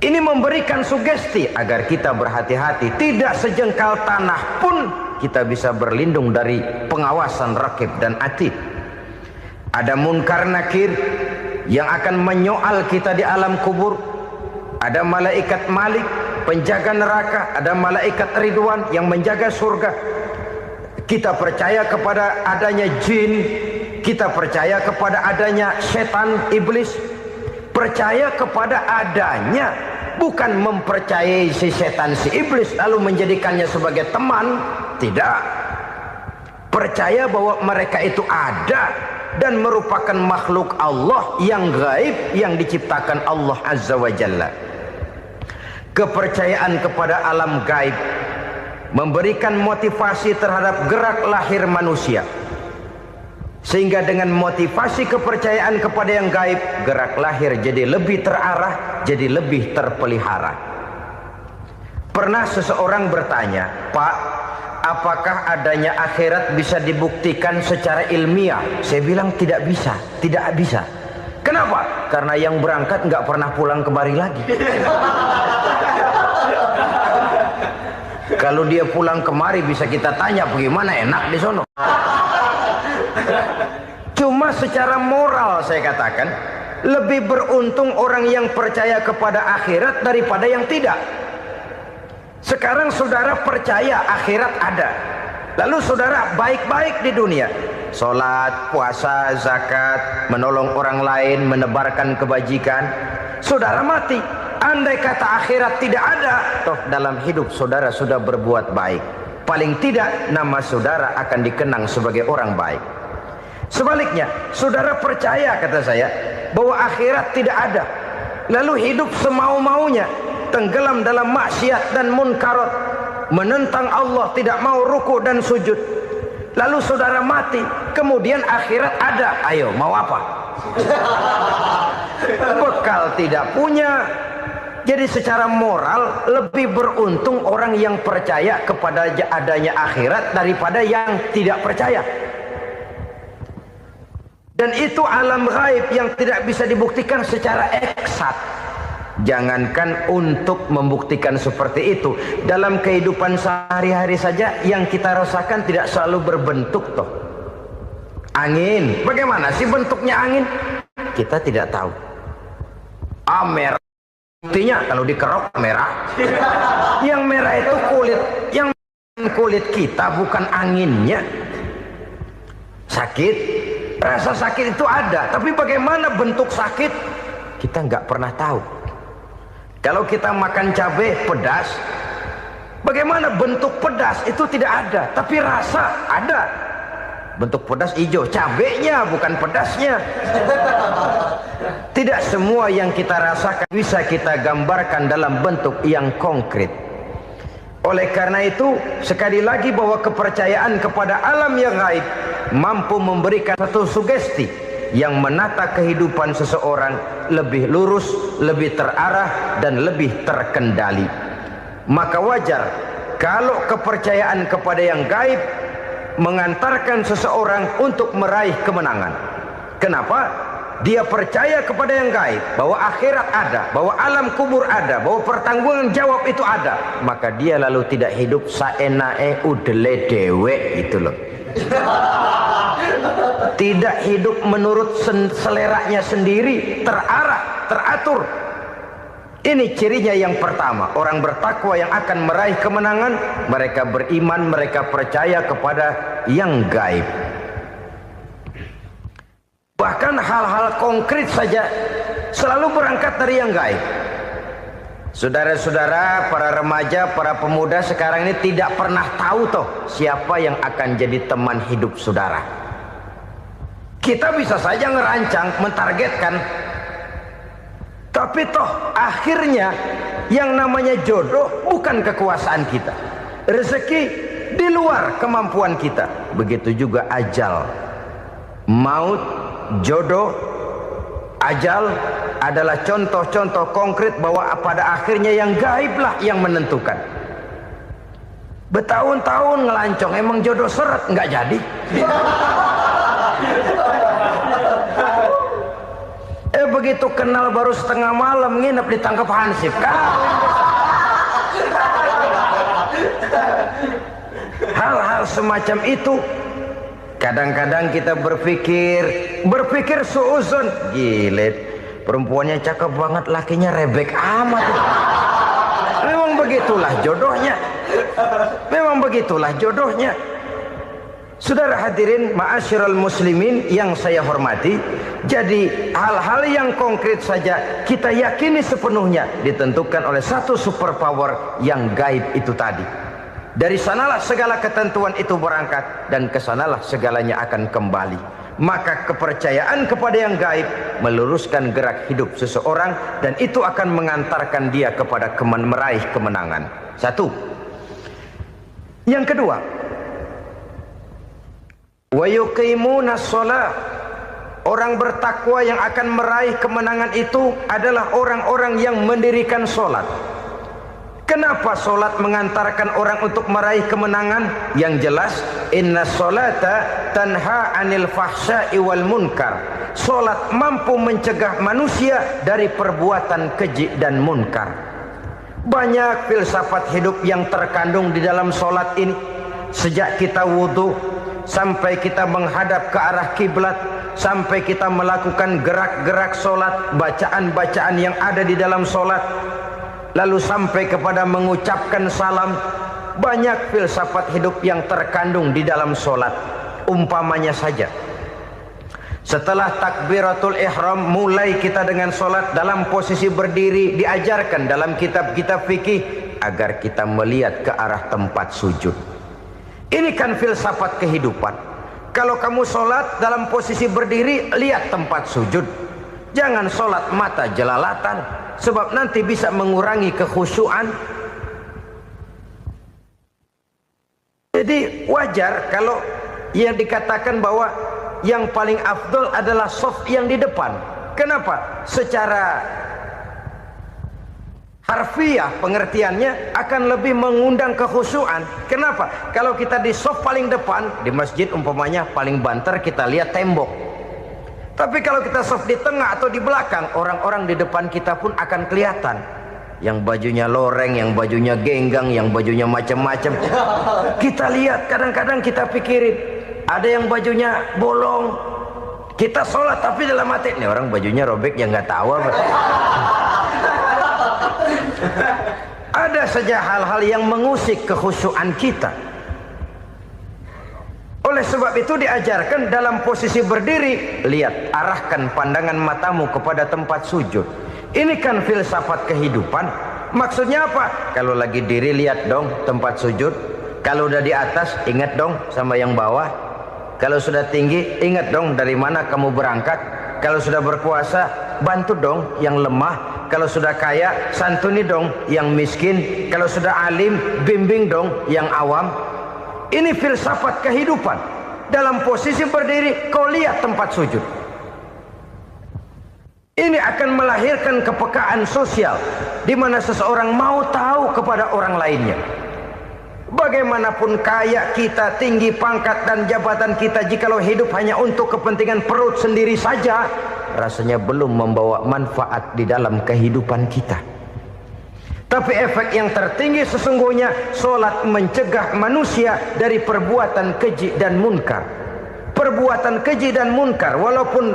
Ini memberikan sugesti agar kita berhati-hati. Tidak sejengkal tanah pun kita bisa berlindung dari pengawasan raqib dan atid. Ada munkar nakir yang akan menyoal kita di alam kubur. Ada malaikat Malik, penjaga neraka. Ada malaikat Ridwan yang menjaga surga. Kita percaya kepada adanya jin, kita percaya kepada adanya setan, iblis. Percaya kepada adanya, bukan mempercayai si setan, si iblis lalu menjadikannya sebagai teman. Tidak. Percaya bahwa mereka itu ada dan merupakan makhluk Allah yang gaib yang diciptakan Allah Azza wa Jalla. Kepercayaan kepada alam gaib memberikan motivasi terhadap gerak lahir manusia, sehingga dengan motivasi kepercayaan kepada yang gaib, gerak lahir jadi lebih terarah, jadi lebih terpelihara. Pernah seseorang bertanya, "Pak, apakah adanya akhirat bisa dibuktikan secara ilmiah?" Saya bilang tidak bisa, tidak bisa. Kenapa? Karena yang berangkat nggak pernah pulang kembali lagi. Kalau dia pulang kemari bisa kita tanya bagaimana enak di sono. Cuma secara moral saya katakan, lebih beruntung orang yang percaya kepada akhirat daripada yang tidak. Sekarang saudara percaya akhirat ada, lalu saudara baik-baik di dunia, sholat, puasa, zakat, menolong orang lain, menebarkan kebajikan. Saudara mati, andai kata akhirat tidak ada, toh dalam hidup saudara sudah berbuat baik. Paling tidak nama saudara akan dikenang sebagai orang baik. Sebaliknya, saudara percaya, kata saya, bahwa akhirat tidak ada, lalu hidup semau-maunya, tenggelam dalam maksiat dan munkarat, menentang Allah, tidak mau ruku dan sujud, lalu saudara mati, kemudian akhirat ada, ayo mau apa? Bekal tidak punya. Jadi secara moral lebih beruntung orang yang percaya kepada adanya akhirat daripada yang tidak percaya. Dan itu alam gaib yang tidak bisa dibuktikan secara eksat. Jangankan untuk membuktikan seperti itu, dalam kehidupan sehari-hari saja yang kita rasakan tidak selalu berbentuk toh. Angin, bagaimana sih bentuknya angin? Kita tidak tahu. Merah, buktinya kalau dikerok merah. Yang merah itu kulit, yang kulit kita bukan anginnya. Sakit, rasa sakit itu ada, tapi bagaimana bentuk sakit kita nggak pernah tahu. Kalau kita makan cabai pedas, bagaimana bentuk pedas itu tidak ada, tapi rasa ada. Bentuk pedas hijau, cabainya bukan pedasnya. Tidak semua yang kita rasakan bisa kita gambarkan dalam bentuk yang konkret. Oleh karena itu, sekali lagi bahwa kepercayaan kepada alam yang gaib mampu memberikan satu sugesti yang menata kehidupan seseorang lebih lurus, lebih terarah, dan lebih terkendali. Maka wajar kalau kepercayaan kepada yang gaib mengantarkan seseorang untuk meraih kemenangan. Kenapa? Dia percaya kepada yang gaib, bahwa akhirat ada, bahwa alam kubur ada, bahwa pertanggungan jawab itu ada. Maka dia lalu tidak hidup saenae udele dewe itu loh. Tidak hidup menurut seleranya sendiri, terarah, teratur. Ini cirinya yang pertama. Orang bertakwa yang akan meraih kemenangan, mereka beriman, mereka percaya kepada yang gaib. Bahkan hal-hal konkret saja selalu berangkat dari yang gaib. Saudara-saudara, para remaja, para pemuda sekarang ini tidak pernah tahu toh siapa yang akan jadi teman hidup saudara. Kita bisa saja ngerancang, mentargetkan, tapi toh akhirnya yang namanya jodoh bukan kekuasaan kita. Rezeki di luar kemampuan kita. Begitu juga ajal. Maut, jodoh, ajal adalah contoh-contoh konkret bahwa pada akhirnya yang gaiblah yang menentukan. Bertahun-tahun ngelancong, emang jodoh seret, nggak jadi. Begitu kenal baru setengah malam nginep ditangkap hansip kan. Hal-hal semacam itu kadang-kadang kita berpikir suuzon, gile, perempuannya cakep banget, lakinya rebek amat. Memang begitulah jodohnya. Memang begitulah jodohnya. Saudara hadirin ma'asyiral muslimin yang saya hormati, jadi hal-hal yang konkret saja kita yakini sepenuhnya ditentukan oleh satu superpower yang gaib itu tadi. Dari sanalah segala ketentuan itu berangkat dan kesanalah segalanya akan kembali. Maka kepercayaan kepada yang gaib meluruskan gerak hidup seseorang dan itu akan mengantarkan dia kepada meraih kemenangan. Satu. Yang kedua, wa yuqimuna shalah. Orang bertakwa yang akan meraih kemenangan itu adalah orang-orang yang mendirikan sholat. Kenapa sholat mengantarkan orang untuk meraih kemenangan? Yang jelas, inna sholata tanha anil fahsya'i wal munkar. Sholat mampu mencegah manusia dari perbuatan keji dan munkar. Banyak filsafat hidup yang terkandung di dalam sholat ini. Sejak kita wudhu sampai kita menghadap ke arah kiblat, sampai kita melakukan gerak-gerak sholat, bacaan-bacaan yang ada di dalam sholat, lalu sampai kepada mengucapkan salam. Banyak filsafat hidup yang terkandung di dalam sholat. Umpamanya saja, setelah takbiratul ihram mulai kita dengan sholat dalam posisi berdiri, diajarkan dalam kitab-kitab fikih agar kita melihat ke arah tempat sujud. Ini kan filsafat kehidupan. Kalau kamu sholat dalam posisi berdiri, lihat tempat sujud. Jangan sholat mata jelalatan, sebab nanti bisa mengurangi kekhusyuan. Jadi wajar kalau yang dikatakan bahwa yang paling afdol adalah shaf yang di depan. Kenapa? Secara harfiah pengertiannya akan lebih mengundang kekhusyuan. Kenapa? Kalau kita di shaf paling depan di masjid umpamanya paling banter kita lihat tembok. Tapi kalau kita shaf di tengah atau di belakang, orang-orang di depan kita pun akan kelihatan. Yang bajunya loreng, yang bajunya genggang, yang bajunya macam-macam. Kita lihat, kadang-kadang kita pikirin, ada yang bajunya bolong. Kita sholat tapi dalam hati, nih orang bajunya robek yang nggak tahu apa. Ada saja hal-hal yang mengusik kekhusyuan kita. Oleh sebab itu diajarkan dalam posisi berdiri, lihat, arahkan pandangan matamu kepada tempat sujud. Ini kan filsafat kehidupan. Maksudnya apa? Kalau lagi diri lihat dong tempat sujud. Kalau udah di atas ingat dong sama yang bawah. Kalau sudah tinggi ingat dong dari mana kamu berangkat. Kalau sudah berkuasa bantu dong yang lemah. Kalau sudah kaya santuni dong yang miskin. Kalau sudah alim bimbing dong yang awam. Ini filsafat kehidupan. Dalam posisi berdiri kau lihat tempat sujud. Ini akan melahirkan kepekaan sosial di mana seseorang mau tahu kepada orang lainnya. Bagaimanapun kaya kita, tinggi pangkat dan jabatan kita, jikalau hidup hanya untuk kepentingan perut sendiri saja, rasanya belum membawa manfaat di dalam kehidupan kita. Tapi efek yang tertinggi sesungguhnya sholat mencegah manusia dari perbuatan keji dan munkar. Perbuatan keji dan munkar walaupun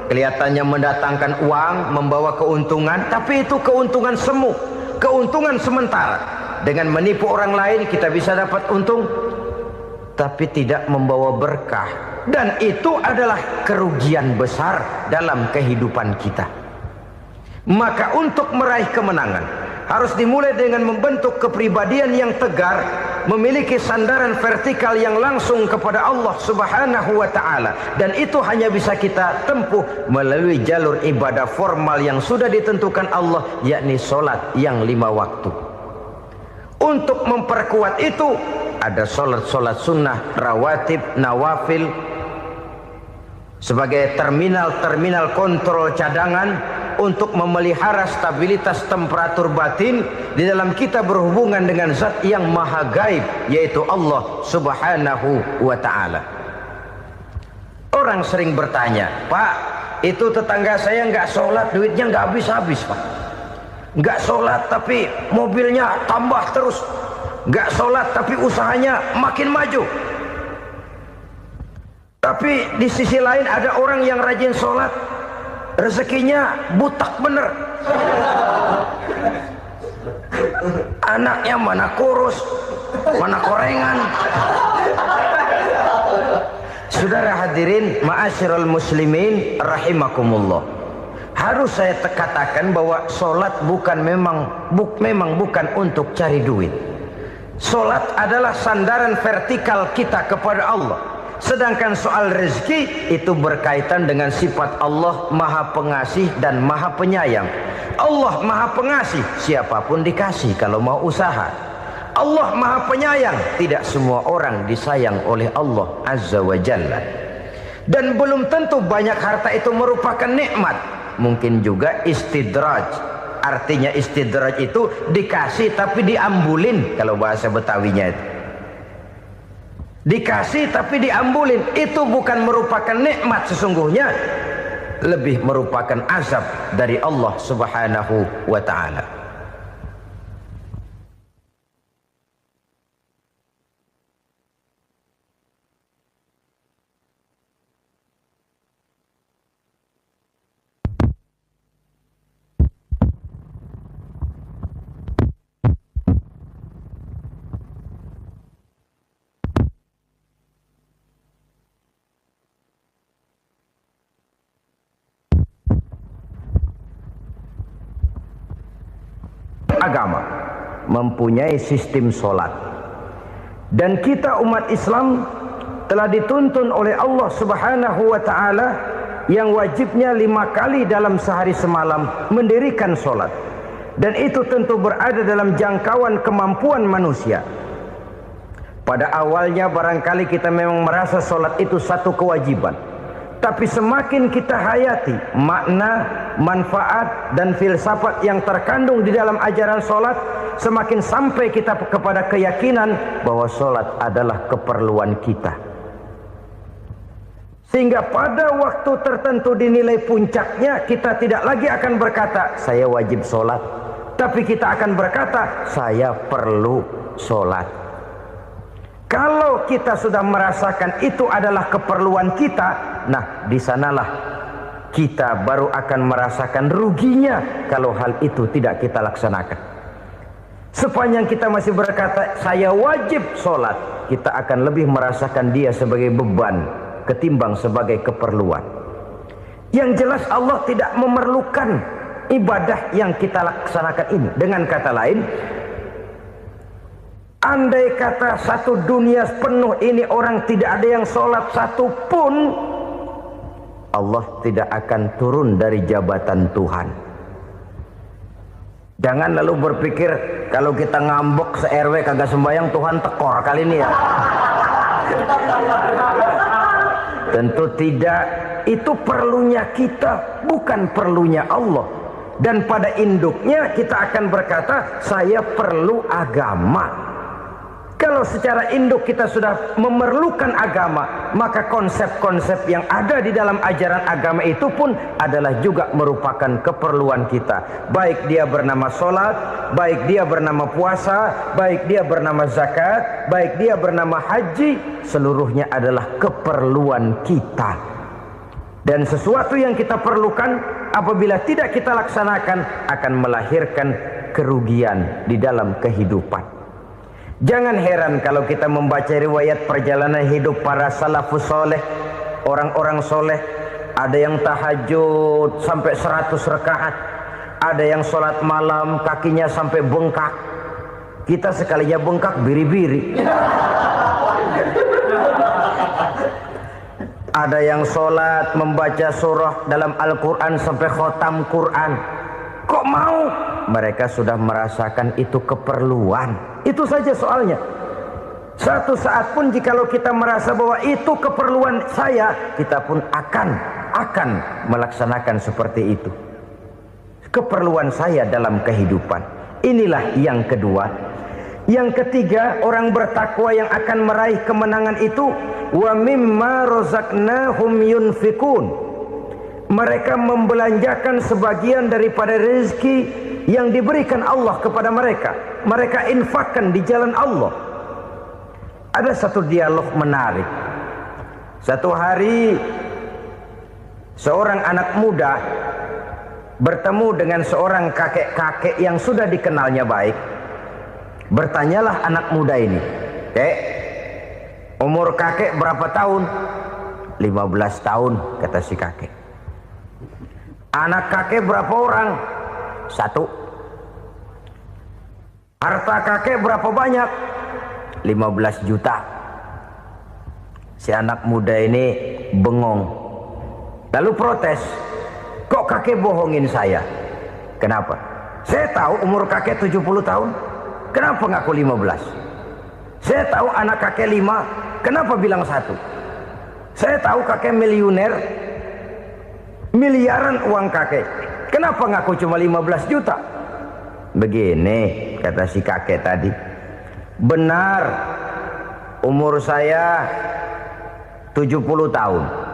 kelihatannya mendatangkan uang, membawa keuntungan, tapi itu keuntungan semu, keuntungan sementara. Dengan menipu orang lain kita bisa dapat untung, tapi tidak membawa berkah. Dan itu adalah kerugian besar dalam kehidupan kita. Maka untuk meraih kemenangan harus dimulai dengan membentuk kepribadian yang tegar, memiliki sandaran vertikal yang langsung kepada Allah Subhanahu wa ta'ala. Dan itu hanya bisa kita tempuh melalui jalur ibadah formal yang sudah ditentukan Allah, yakni sholat yang 5 waktu. Untuk memperkuat itu ada sholat-sholat sunnah, rawatib, nawafil sebagai terminal-terminal kontrol cadangan untuk memelihara stabilitas temperatur batin di dalam kita berhubungan dengan zat yang maha gaib, yaitu Allah Subhanahu wa ta'ala. Orang sering bertanya, Pak, itu tetangga saya nggak sholat, duitnya nggak habis-habis, Pak. Nggak sholat tapi mobilnya tambah terus. Nggak sholat tapi usahanya makin maju. Tapi di sisi lain ada orang yang rajin sholat, rezekinya butak bener. Anaknya mana kurus, mana korengan. Saudara hadirin ma'asyiral muslimin rahimakumullah. Harus saya katakan bahwa sholat memang bukan untuk cari duit. Sholat adalah sandaran vertikal kita kepada Allah. Sedangkan soal rezeki itu berkaitan dengan sifat Allah maha pengasih dan maha penyayang. Allah maha pengasih, siapapun dikasih kalau mau usaha. Allah maha penyayang, tidak semua orang disayang oleh Allah Azza wa Jalla. Dan belum tentu banyak harta itu merupakan nikmat. Mungkin juga istidraj. Artinya istidraj itu dikasih tapi diambulin, kalau bahasa Betawinya itu. Dikasih tapi diambulin, itu bukan merupakan nikmat sesungguhnya, lebih merupakan azab dari Allah Subhanahu wa ta'ala. Agama mempunyai sistem sholat, dan kita umat Islam telah dituntun oleh Allah Subhanahu wa ta'ala yang wajibnya 5 kali dalam sehari semalam mendirikan solat, dan itu tentu berada dalam jangkauan kemampuan manusia. Pada awalnya barangkali kita memang merasa solat itu satu kewajiban, tapi semakin kita hayati makna, manfaat dan filsafat yang terkandung di dalam ajaran solat, semakin sampai kita kepada keyakinan bahwa solat adalah keperluan kita. Sehingga pada waktu tertentu dinilai puncaknya, kita tidak lagi akan berkata saya wajib solat, tapi kita akan berkata saya perlu solat. Kalau kita sudah merasakan itu adalah keperluan kita, nah di sanalah kita baru akan merasakan ruginya kalau hal itu tidak kita laksanakan. Sepanjang kita masih berkata saya wajib sholat, kita akan lebih merasakan dia sebagai beban ketimbang sebagai keperluan. Yang jelas Allah tidak memerlukan ibadah yang kita laksanakan ini. Dengan kata lain, andai kata satu dunia penuh ini orang tidak ada yang sholat satu pun, Allah tidak akan turun dari jabatan Tuhan. Jangan lalu berpikir kalau kita ngambek se-RW kagak sembahyang Tuhan tekor kali ini ya. Tentu tidak. Itu perlunya kita, bukan perlunya Allah. Dan pada induknya kita akan berkata saya perlu agama. Kalau secara induk kita sudah memerlukan agama, maka konsep-konsep yang ada di dalam ajaran agama itu pun adalah juga merupakan keperluan kita. Baik dia bernama sholat, baik dia bernama puasa, baik dia bernama zakat, baik dia bernama haji, seluruhnya adalah keperluan kita. Dan sesuatu yang kita perlukan apabila tidak kita laksanakan akan melahirkan kerugian di dalam kehidupan. Jangan heran kalau kita membaca riwayat perjalanan hidup para salafus soleh, orang-orang soleh. Ada yang tahajud sampai 100 rakaat, ada yang sholat malam kakinya sampai bengkak. Kita sekalinya bengkak biri-biri. Ada yang sholat membaca surah dalam Al-Quran sampai khotam Quran. Kok mau? Mereka sudah merasakan itu keperluan. Itu saja soalnya. Satu saat pun jikalau kita merasa bahwa itu keperluan saya, kita pun akan melaksanakan seperti itu. Keperluan saya dalam kehidupan. Inilah yang kedua. Yang ketiga, orang bertakwa yang akan meraih kemenangan itu, wa mimma razaqnahum yunfikun. Mereka membelanjakan sebagian daripada rezeki yang diberikan Allah kepada mereka. Mereka infakkan di jalan Allah. Ada satu dialog menarik. Satu hari seorang anak muda bertemu dengan seorang kakek-kakek yang sudah dikenalnya baik. Bertanyalah anak muda ini, "Kek, umur kakek berapa tahun?" 15 tahun, kata si kakek. Anak kakek berapa orang? 1. Harta kakek berapa banyak? 15 juta. Si anak muda ini bengong. Lalu protes, "Kok kakek bohongin saya?" "Kenapa?" "Saya tahu umur kakek 70 tahun. Kenapa ngaku 15? Saya tahu anak kakek 5. Kenapa bilang 1? Saya tahu kakek miliuner, miliaran uang kakek. Kenapa ngaku cuma 15 juta? Begini, kata si kakek tadi. Benar, umur saya 70 tahun.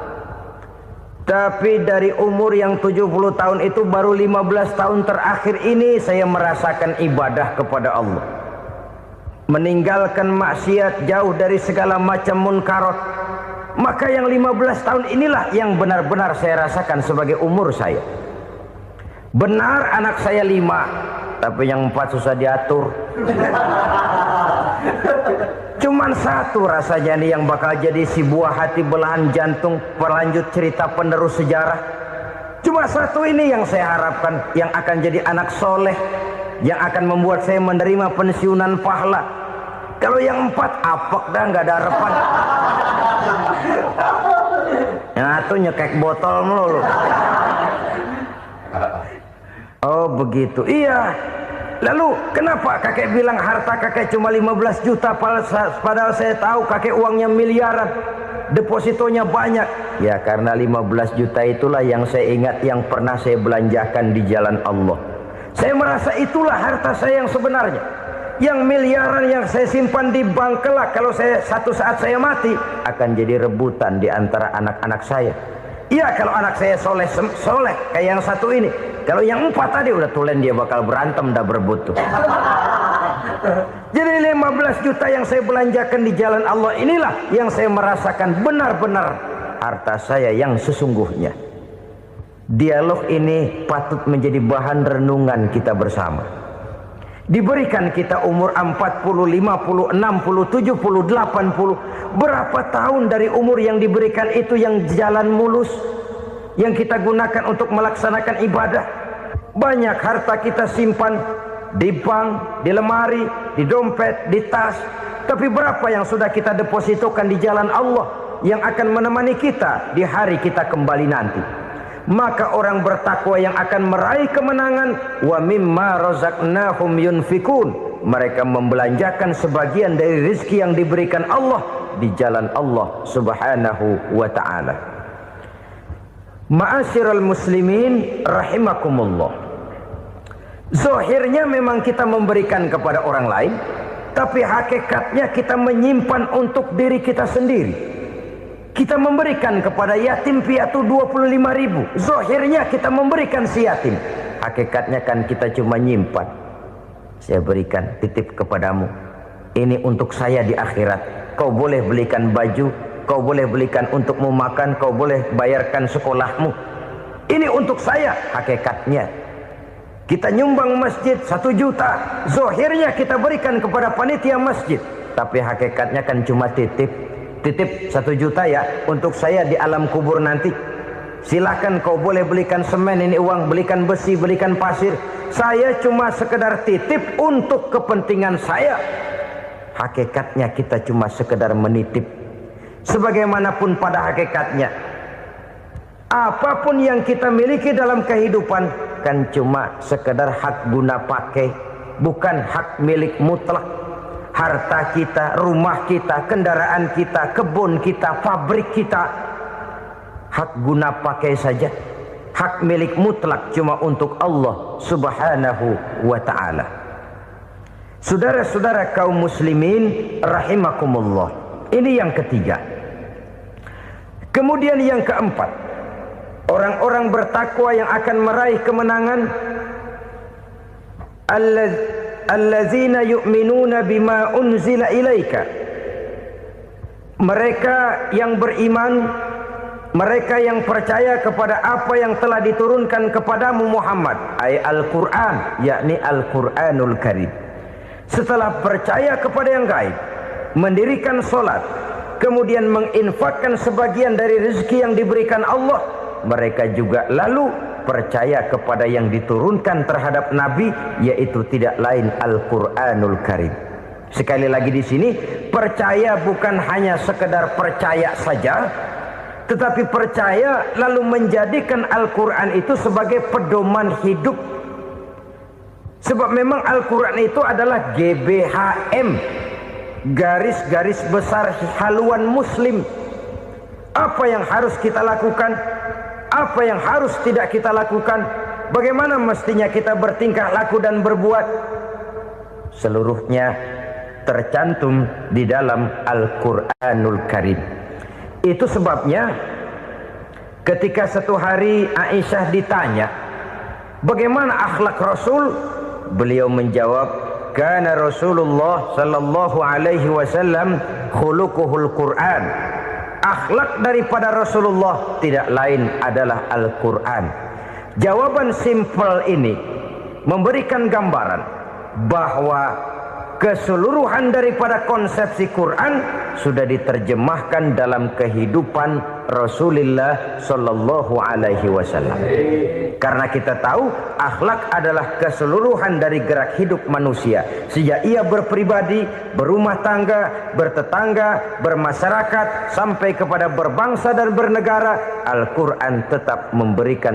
Tapi dari umur yang 70 tahun itu baru 15 tahun terakhir ini saya merasakan ibadah kepada Allah. Meninggalkan maksiat, jauh dari segala macam munkarat. Maka yang 15 tahun inilah yang benar-benar saya rasakan sebagai umur saya. Benar anak saya 5, tapi yang 4 susah diatur. Cuman 1 rasanya nih yang bakal jadi si buah hati belahan jantung pelanjut cerita penerus sejarah. Cuma 1 ini yang saya harapkan, yang akan jadi anak soleh, yang akan membuat saya menerima pensiunan pahala. Kalau yang 4 apek dah, nggak ada harapan. Yang satu nyekek botol melulu. Oh begitu. Iya. Lalu kenapa kakek bilang harta kakek cuma 15 juta padahal saya tahu kakek uangnya miliaran, depositonya banyak? Ya karena 15 juta itulah yang saya ingat yang pernah saya belanjakan di jalan Allah. Saya merasa itulah harta saya yang sebenarnya. Yang miliaran yang saya simpan di bank kelak kalau satu saat saya mati akan jadi rebutan di antara anak-anak saya. Iya kalau anak saya soleh kayak yang satu ini. Kalau yang 4 tadi udah tulen dia bakal berantem dah berebut tuh. Jadi 15 juta yang saya belanjakan di jalan Allah inilah yang saya merasakan benar-benar harta saya yang sesungguhnya. Dialog ini patut menjadi bahan renungan kita bersama. Diberikan kita umur 40, 50, 60, 70, 80. Berapa tahun dari umur yang diberikan itu yang jalan mulus, yang kita gunakan untuk melaksanakan ibadah? Banyak harta kita simpan di bank, di lemari, di dompet, di tas. Tapi berapa yang sudah kita depositokan di jalan Allah yang akan menemani kita di hari kita kembali nanti? Maka orang bertakwa yang akan meraih kemenangan, wa mimma razaqnahum yunfikun, mereka membelanjakan sebagian dari rezeki yang diberikan Allah di jalan Allah Subhanahu wa ta'ala. Ma'asyiral muslimin rahimakumullah. Zahirnya memang kita memberikan kepada orang lain, tapi hakikatnya kita menyimpan untuk diri kita sendiri. Kita memberikan kepada yatim piatu 25.000. Zahirnya kita memberikan si yatim, hakikatnya kan kita cuma nyimpan. Saya berikan, titip kepadamu, ini untuk saya di akhirat. Kau boleh belikan baju, kau boleh belikan untukmu makan, kau boleh bayarkan sekolahmu. Ini untuk saya. Hakikatnya kita nyumbang masjid 1 juta, zahirnya kita berikan kepada panitia masjid, tapi hakikatnya kan cuma titip 1 juta ya untuk saya di alam kubur nanti. Silakan kau boleh belikan semen, ini uang, belikan besi, belikan pasir. Saya cuma sekedar titip untuk kepentingan saya. Hakikatnya kita cuma sekedar menitip. Sebagaimanapun pada hakikatnya, apapun yang kita miliki dalam kehidupan kan cuma sekedar hak guna pakai, bukan hak milik mutlak. Harta kita, rumah kita, kendaraan kita, kebun kita, pabrik kita, hak guna pakai saja. Hak milik mutlak cuma untuk Allah Subhanahu wa ta'ala. Saudara-saudara kaum muslimin rahimakumullah. Ini yang ketiga. Kemudian yang keempat, orang-orang bertakwa yang akan meraih kemenangan, allazina yu'minuna bima unzila ilaika. Mereka yang beriman, mereka yang percaya kepada apa yang telah diturunkan kepadamu Muhammad, ay Al-Quran, yakni Al-Quranul Karim. Setelah percaya kepada yang gaib, mendirikan solat, kemudian menginfakkan sebagian dari rezeki yang diberikan Allah, mereka juga lalu percaya kepada yang diturunkan terhadap Nabi, yaitu tidak lain Al-Quranul Karim. Sekali lagi di sini, percaya bukan hanya sekedar percaya saja, tetapi percaya lalu menjadikan Al-Quran itu sebagai pedoman hidup. Sebab memang Al-Quran itu adalah GBHM, garis-garis besar haluan muslim. Apa yang harus kita lakukan, apa yang harus tidak kita lakukan, bagaimana mestinya kita bertingkah laku dan berbuat, seluruhnya tercantum di dalam Al-Quranul Karim. Itu sebabnya ketika satu hari Aisyah ditanya bagaimana akhlak Rasul, beliau menjawab, kana Rasulullah sallallahu alaihi wasallam khuluquhul Quran. Akhlak daripada Rasulullah tidak lain adalah Al-Quran. Jawaban simpel ini memberikan gambaran bahwa keseluruhan daripada konsepsi Quran sudah diterjemahkan dalam kehidupan Rasulullah sallallahu alaihi wasallam. Karena kita tahu akhlak adalah keseluruhan dari gerak hidup manusia. Sejak ia berpribadi, berumah tangga, bertetangga, bermasyarakat, sampai kepada berbangsa dan bernegara, Al-Quran tetap memberikan